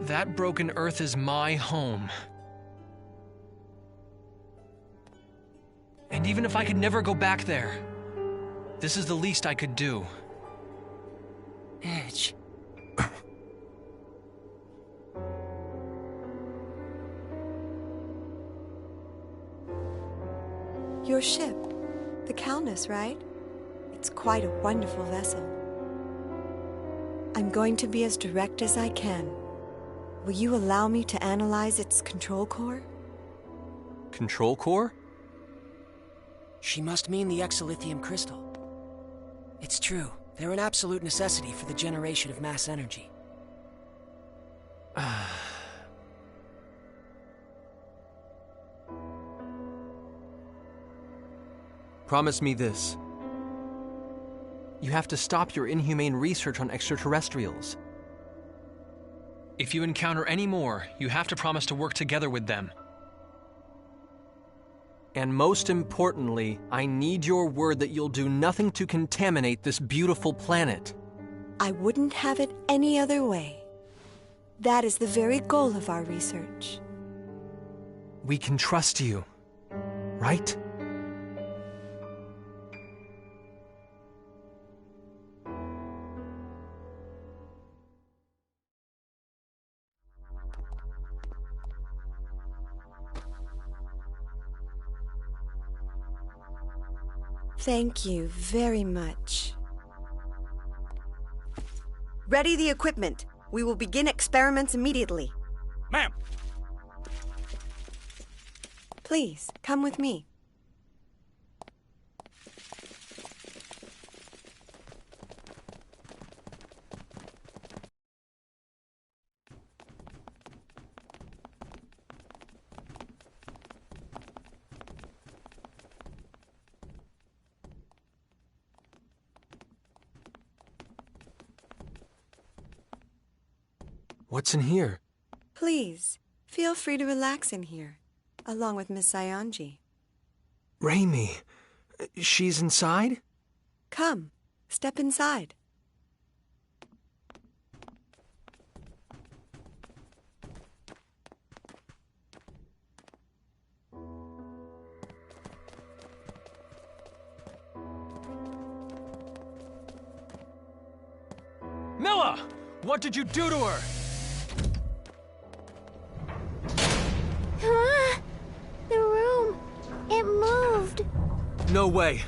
That broken Earth is my home. And even if I could never go back there, this is the least I could do. Edge. Your ship, the Calnus, right? It's quite a wonderful vessel. I'm going to be as direct as I can. Will you allow me to analyze its control core? Control core? She must mean the exolithium crystal. It's true. They're an absolute necessity for the generation of mass energy. Promise me this. You have to stop your inhumane research on extraterrestrials. If you encounter any more, you have to promise to work together with them. And most importantly, I need your word that you'll do nothing to contaminate this beautiful planet. I wouldn't have it any other way. That is the very goal of our research. We can trust you, right? Thank you very much. Ready the equipment. We will begin experiments immediately. Ma'am! Please, come with me. What's in here? Please, feel free to relax in here, along with Miss Saionji. Raimi, she's inside? Come, step inside. Milla! What did you do to her? The room. It moved. No way.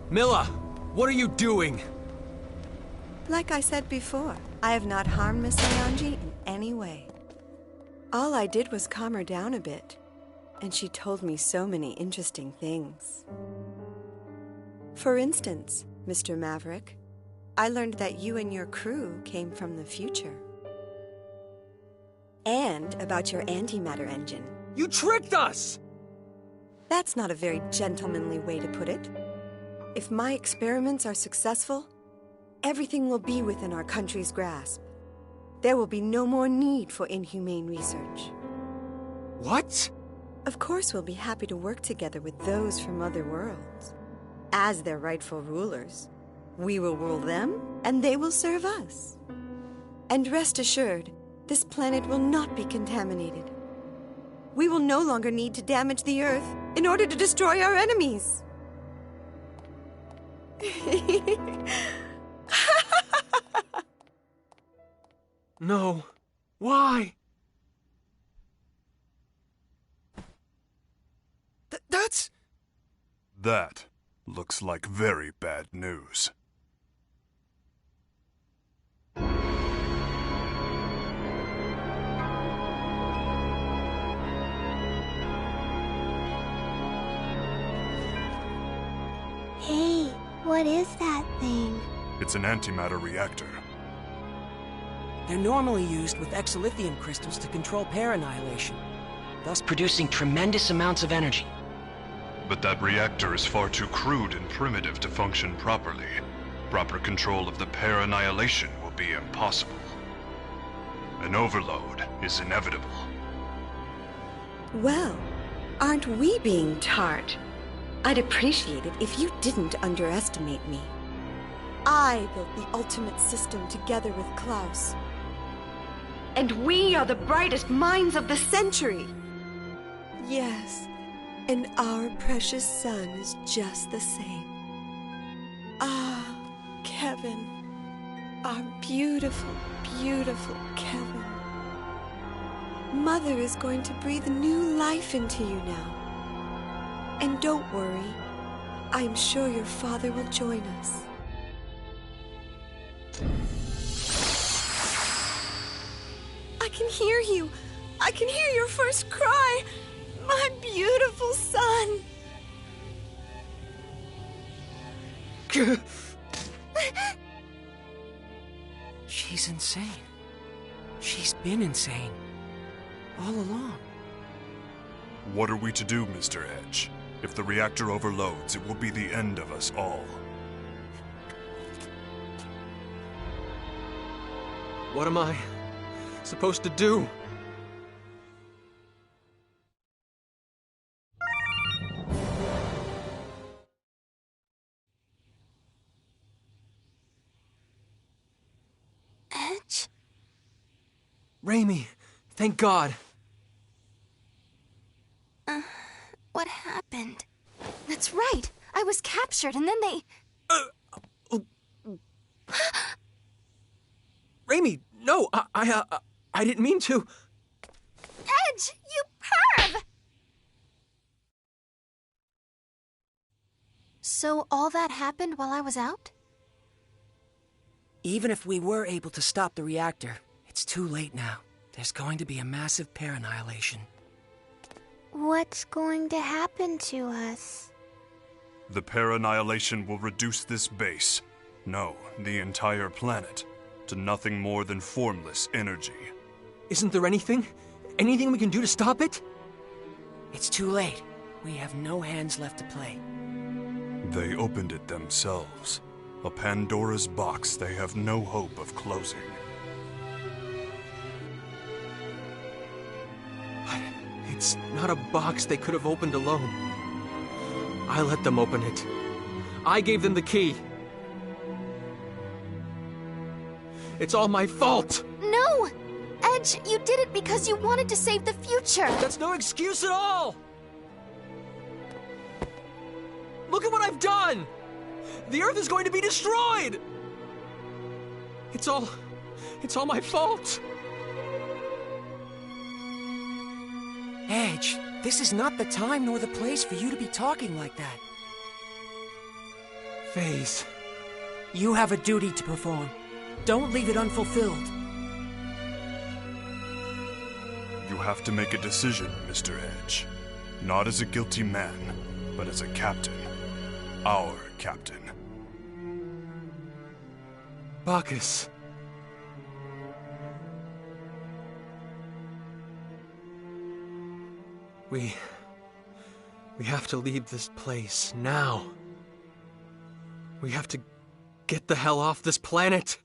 Milla, what are you doing? Like I said before, I have not harmed Miss Saionji in any way. All I did was calm her down a bit, and she told me so many interesting things. For instance, Mr. Maverick, I learned that you and your crew came from the future. And about your antimatter engine. You tricked us! That's not a very gentlemanly way to put it. If my experiments are successful, everything will be within our country's grasp. There will be no more need for inhumane research. What? Of course, we'll be happy to work together with those from other worlds. As their rightful rulers, we will rule them, and they will serve us. And rest assured, this planet will not be contaminated. We will no longer need to damage the Earth in order to destroy our enemies. No. Why? That's... That looks like very bad news. Hey, what is that thing? It's an antimatter reactor. They're normally used with exolithium crystals to control pair annihilation, thus producing tremendous amounts of energy. But that reactor is far too crude and primitive to function properly. Proper control of the pair annihilation will be impossible. An overload is inevitable. Well, aren't we being tart? I'd appreciate it if you didn't underestimate me. I built the ultimate system together with Klaus. And we are the brightest minds of the century! Yes, and our precious son is just the same. Ah, Kevin. Our beautiful, beautiful Kevin. Mother is going to breathe new life into you now. And don't worry, I'm sure your father will join us. I can hear you. I can hear your first cry. My beautiful son. She's insane. She's been insane. All along. What are we to do, Mr. Edge? If the reactor overloads, it will be the end of us all. What am I supposed to do? Edge? Raimi, thank God. What happened? That's right. I was captured and then they... Raimi, no, I didn't mean to. Edge, you perv! So all that happened while I was out? Even if we were able to stop the reactor, it's too late now. There's going to be a massive pair annihilation. What's going to happen to us? The pair annihilation will reduce this base, no, the entire planet, to nothing more than formless energy. Isn't there anything we can do to stop it? It's too late. We have no hands left to play. They opened it themselves. A Pandora's box they have no hope of closing. It's not a box they could have opened alone. I let them open it. I gave them the key. It's all my fault! No! Edge, you did it because you wanted to save the future! That's no excuse at all! Look at what I've done! The Earth is going to be destroyed! It's all my fault! Edge, this is not the time nor the place for you to be talking like that. Phase. You have a duty to perform. Don't leave it unfulfilled. You have to make a decision, Mr. Edge. Not as a guilty man, but as a captain. Our captain. Bacchus. We have to leave this place now. We have to get the hell off this planet.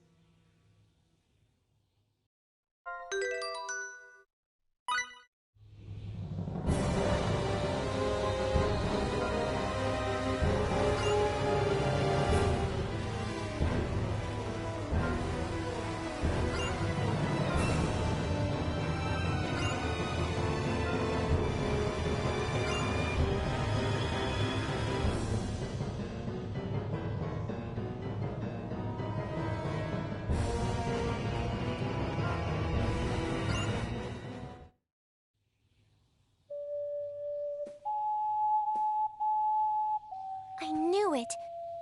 I knew it.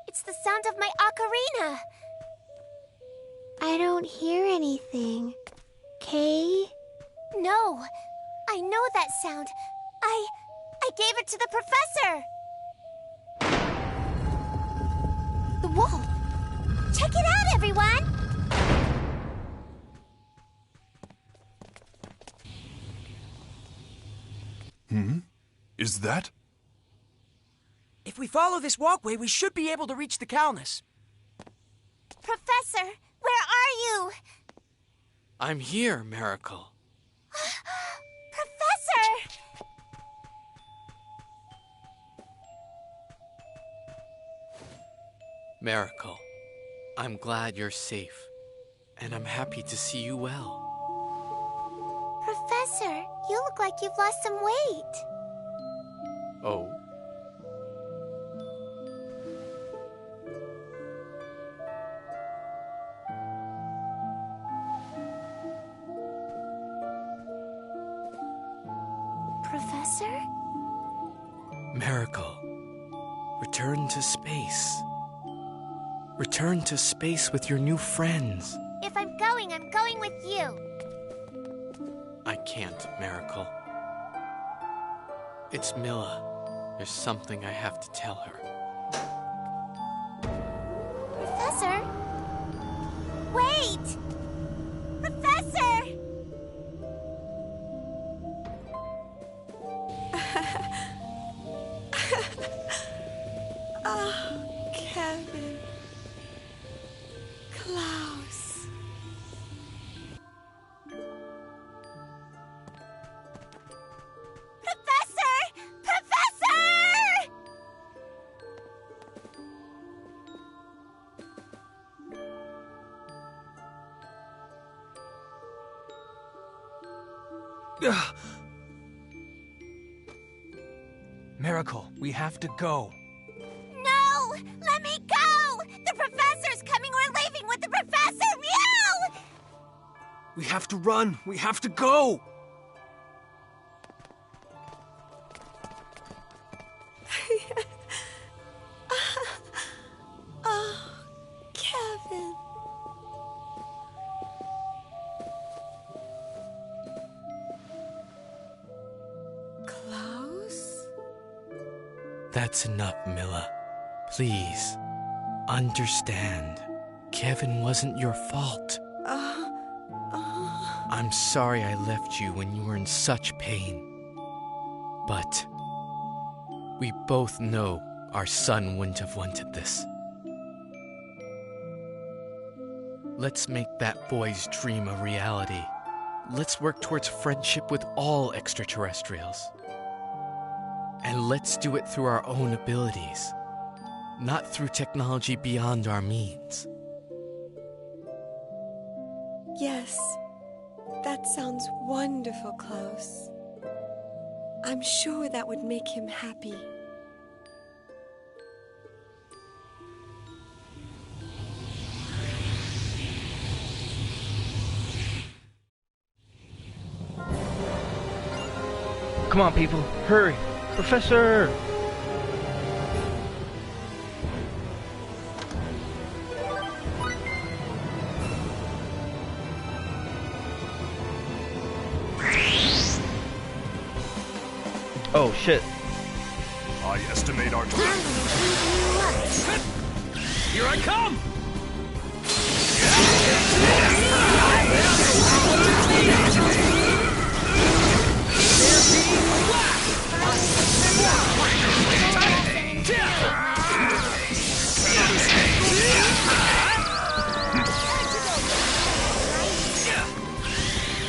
It's the sound of my ocarina. I don't hear anything. Kay? No, I know that sound. I gave it to the professor. The wall. Check it out, everyone. Is that? If we follow this walkway, we should be able to reach the Calnus. Professor, where are you? I'm here, Miracle. Professor! Miracle, I'm glad you're safe, and I'm happy to see you well. Professor, you look like you've lost some weight. Oh? Professor? Miracle, return to space. Return to space with your new friends. If I'm going with you. I can't, Miracle. It's Milla. There's something I have to tell her. Professor? Wait! Professor! Oh, Kevin. Klaus. Professor! Professor! Miracle, we have to go. No! Let me go! The professor's coming! We're leaving with the professor! Meow! We have to run. We have to go. Oh, Kevin. Klaus? That's enough, Milla. Please, understand. Kevin wasn't your fault. I'm sorry I left you when you were in such pain. But we both know our son wouldn't have wanted this. Let's make that boy's dream a reality. Let's work towards friendship with all extraterrestrials. And let's do it through our own abilities, not through technology beyond our means. Yes, that sounds wonderful, Klaus. I'm sure that would make him happy. Come on, people, hurry! Professor! Oh, shit. I estimate our time. Here I come!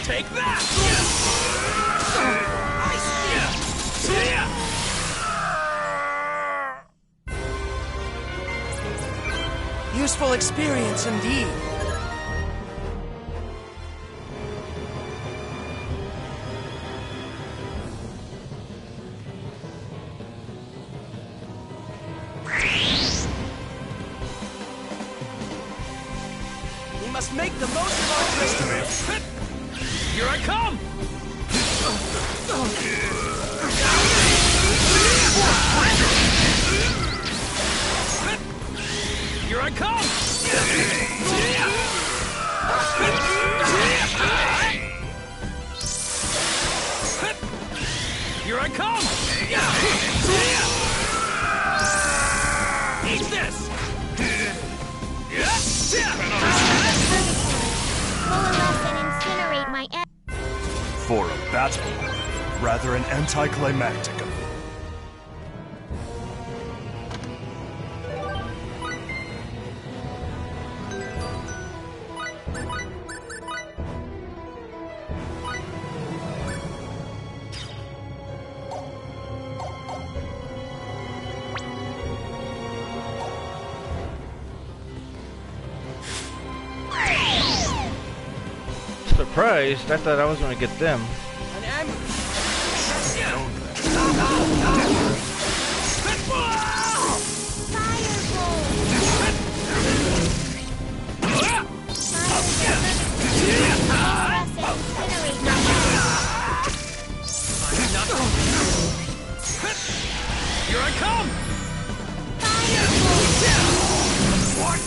Take that! Useful experience indeed. We must make the most of our destiny. Here I come! Here I come! Here I come! Eat this! Coalesce and incinerate my For a battle, rather an anticlimactic. surprised. I thought I was gonna get them. An ambush. Here I come! What?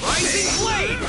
Rising flame!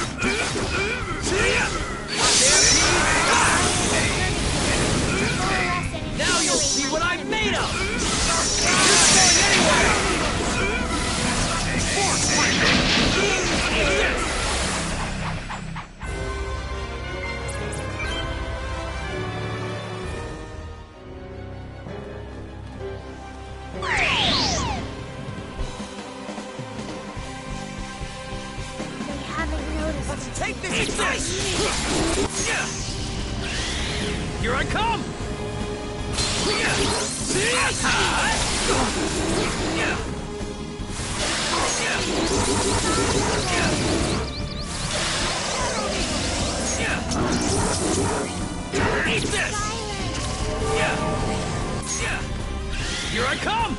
Here I come! Here I come! Eat this! Here I come!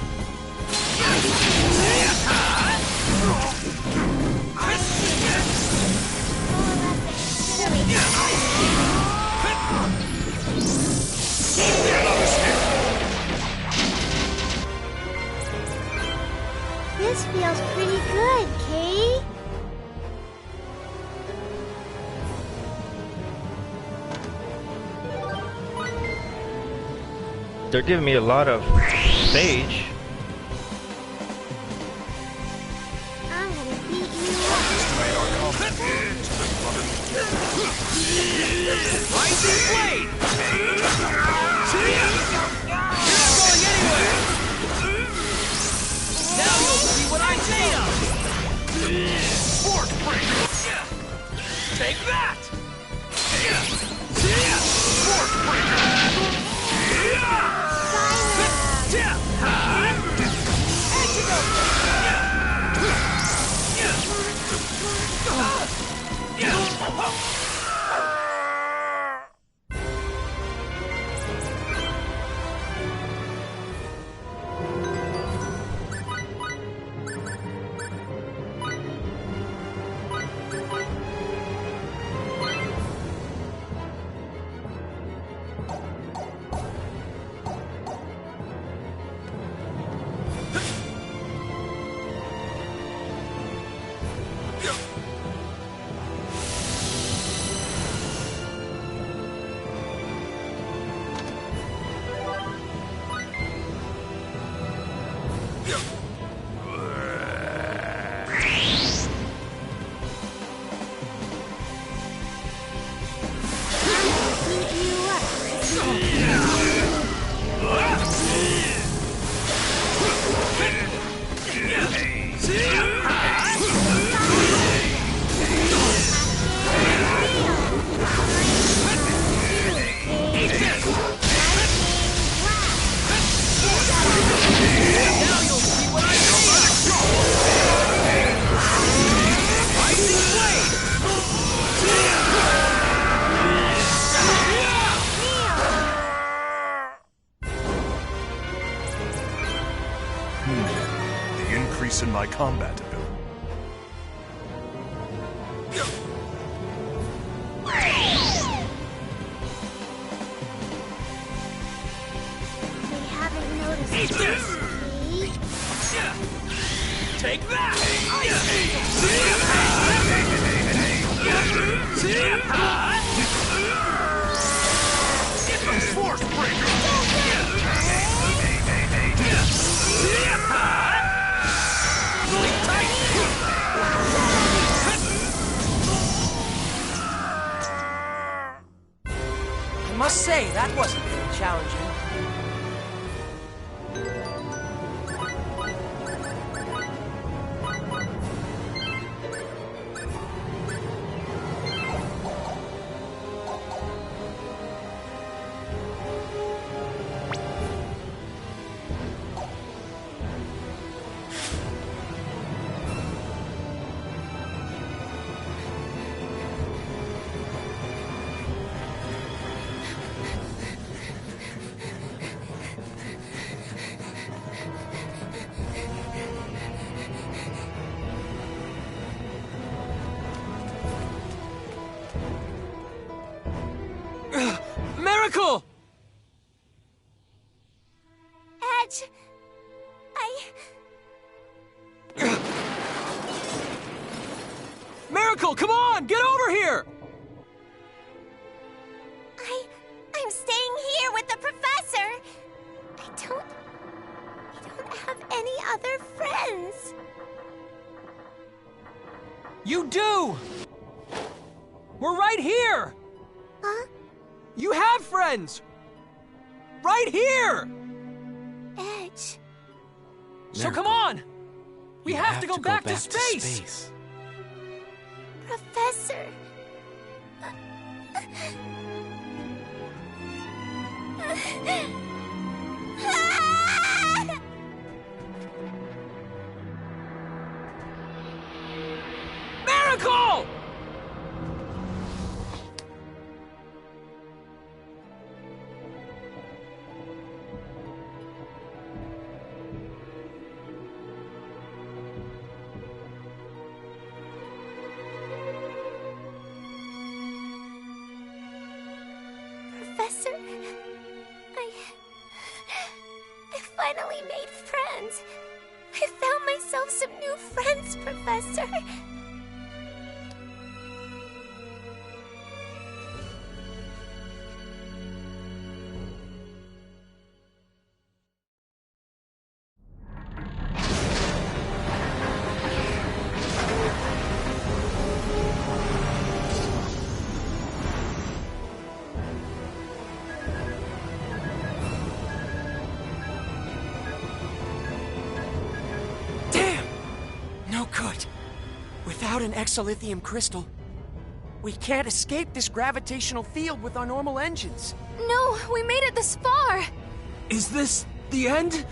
This feels pretty good, Kay. They're giving me a lot of stage. I'm gonna beat you up. Rising blade! You're not going anywhere! Now you'll see what I'm made of! Fork breaker! Take that! Fork breaker! The increase in my combat ability. They haven't noticed. Eat this! Take that! force breaker! I must say, that wasn't very challenging. Miracle! Edge, Miracle, come on! Get over here! I'm staying here with the professor. I don't have any other friends. You do! We're right here! Huh? You have friends! Right here! Edge. So come on! We have to go back to space! Professor. Miracle! Professor, I finally made friends. I found myself some new friends, Professor. Without an exolithium crystal, we can't escape this gravitational field with our normal engines. No, we made it this far. Is this the end?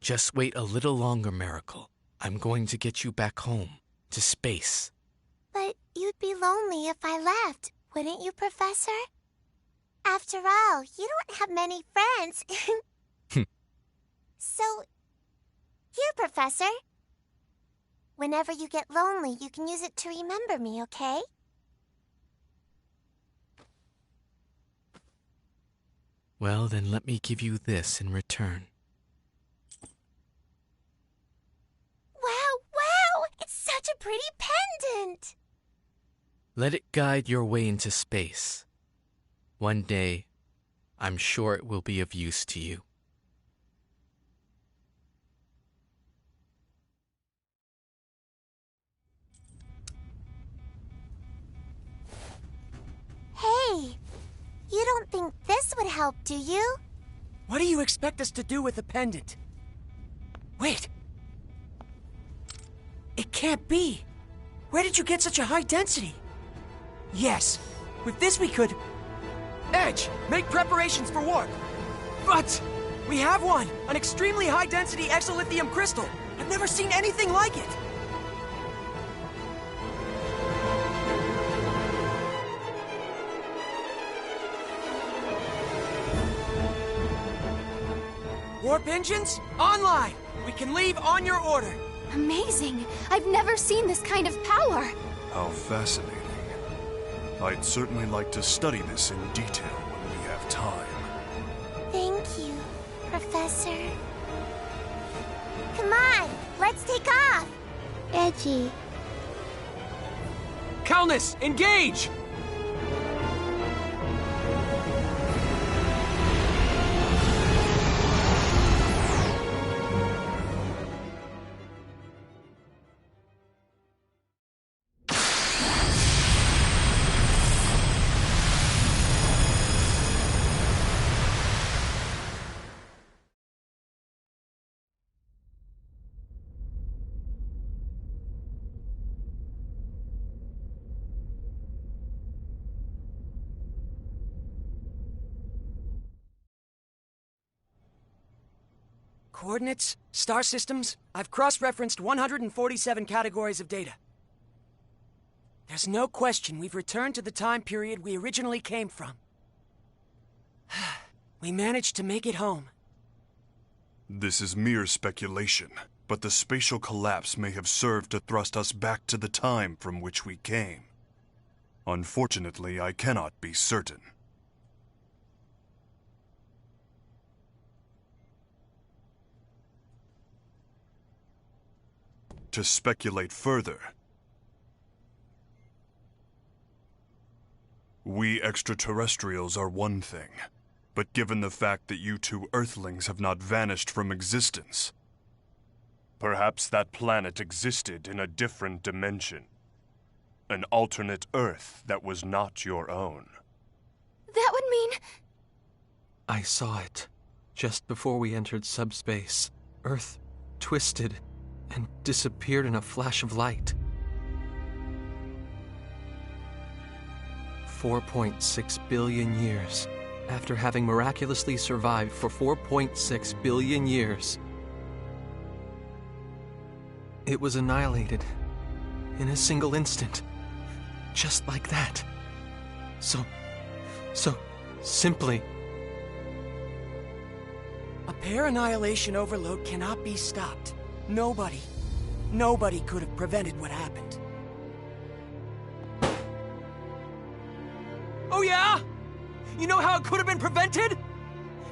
Just wait a little longer, Miracle. I'm going to get you back home, to space. But you'd be lonely if I left, wouldn't you, Professor? After all, you don't have many friends. So, here, Professor. Whenever you get lonely, you can use it to remember me, okay? Well, then let me give you this in return. Wow! It's such a pretty pendant! Let it guide your way into space. One day, I'm sure it will be of use to you. Hey, you don't think this would help, do you? What do you expect us to do with the pendant? Wait! It can't be! Where did you get such a high density? Yes, with this we could... Edge, make preparations for warp! But we have one! An extremely high-density exolithium crystal! I've never seen anything like it! Warp engines, online! We can leave on your order. Amazing! I've never seen this kind of power. How fascinating. I'd certainly like to study this in detail when we have time. Thank you, Professor. Come on, let's take off. Edgy. Calnus, engage! Coordinates, star systems, I've cross-referenced 147 categories of data. There's no question we've returned to the time period we originally came from. We managed to make it home. This is mere speculation, but the spatial collapse may have served to thrust us back to the time from which we came. Unfortunately, I cannot be certain. To speculate further, we extraterrestrials are one thing, but given the fact that you two Earthlings have not vanished from existence, perhaps that planet existed in a different dimension. An alternate Earth that was not your own. That would mean... I saw it. Just before we entered subspace, Earth twisted and disappeared in a flash of light. 4.6 billion years. After having miraculously survived for 4.6 billion years, it was annihilated in a single instant. Just like that. So simply. A pair annihilation overload cannot be stopped. Nobody could have prevented what happened. Oh yeah? You know how it could have been prevented?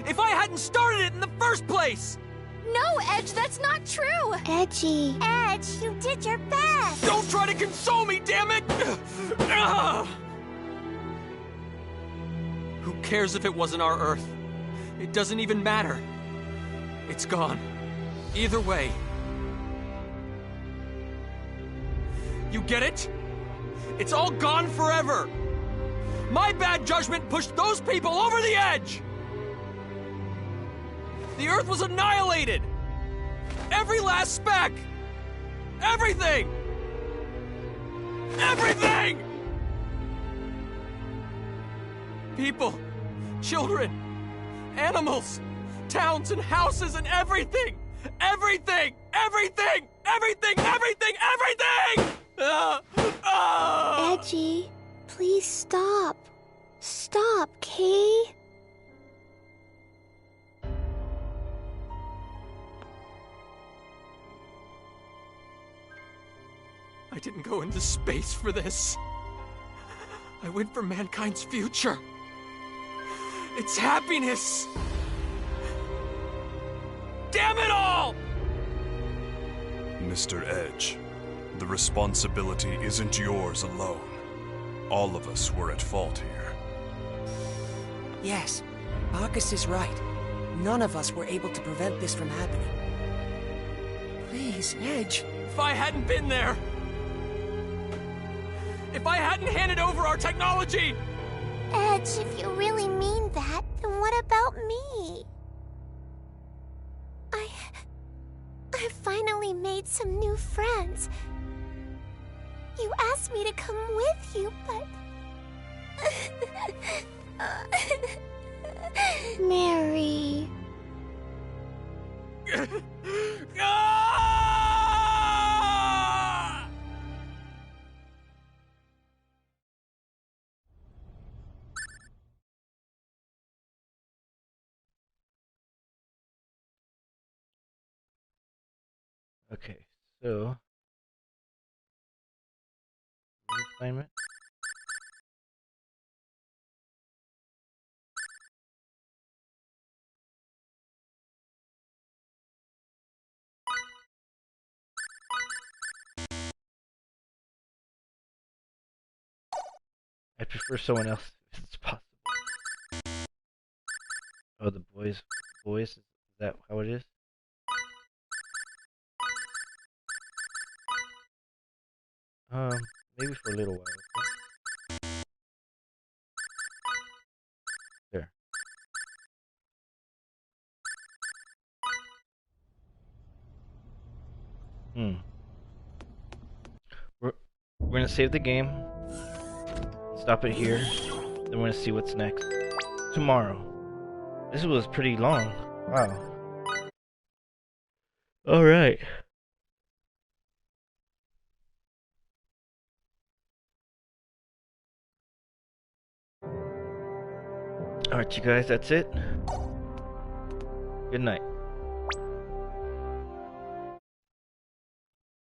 If I hadn't started it in the first place! No, Edge, that's not true! Edgy. Edge, you did your best! Don't try to console me, damn it! Who cares if it wasn't our Earth? It doesn't even matter. It's gone. Either way. You get it? It's all gone forever! My bad judgment pushed those people over the edge! The Earth was annihilated! Every last speck! Everything! Everything! People, children, animals, towns and houses and everything! Everything! Everything! Everything! Everything! Everything! Edgy, please stop. Stop, Kay. I didn't go into space for this. I went for mankind's future. It's happiness. Damn it all! Mr. Edge, the responsibility isn't yours alone. All of us were at fault here. Yes, Bacchus is right. None of us were able to prevent this from happening. Please, Edge. If I hadn't been there... If I hadn't handed over our technology... Edge, if you really mean that, then what about me? I finally made some new friends. You asked me to come with you, but... Mary... Okay, so assignment. I prefer someone else if it's possible. Oh, the boys. Boys? Is that how it is? Maybe for a little while. Okay? There. We're gonna save the game. Stop it here. Then we're gonna see what's next. Tomorrow. This was pretty long. Wow. Alright. Alright, you guys, that's it. Good night.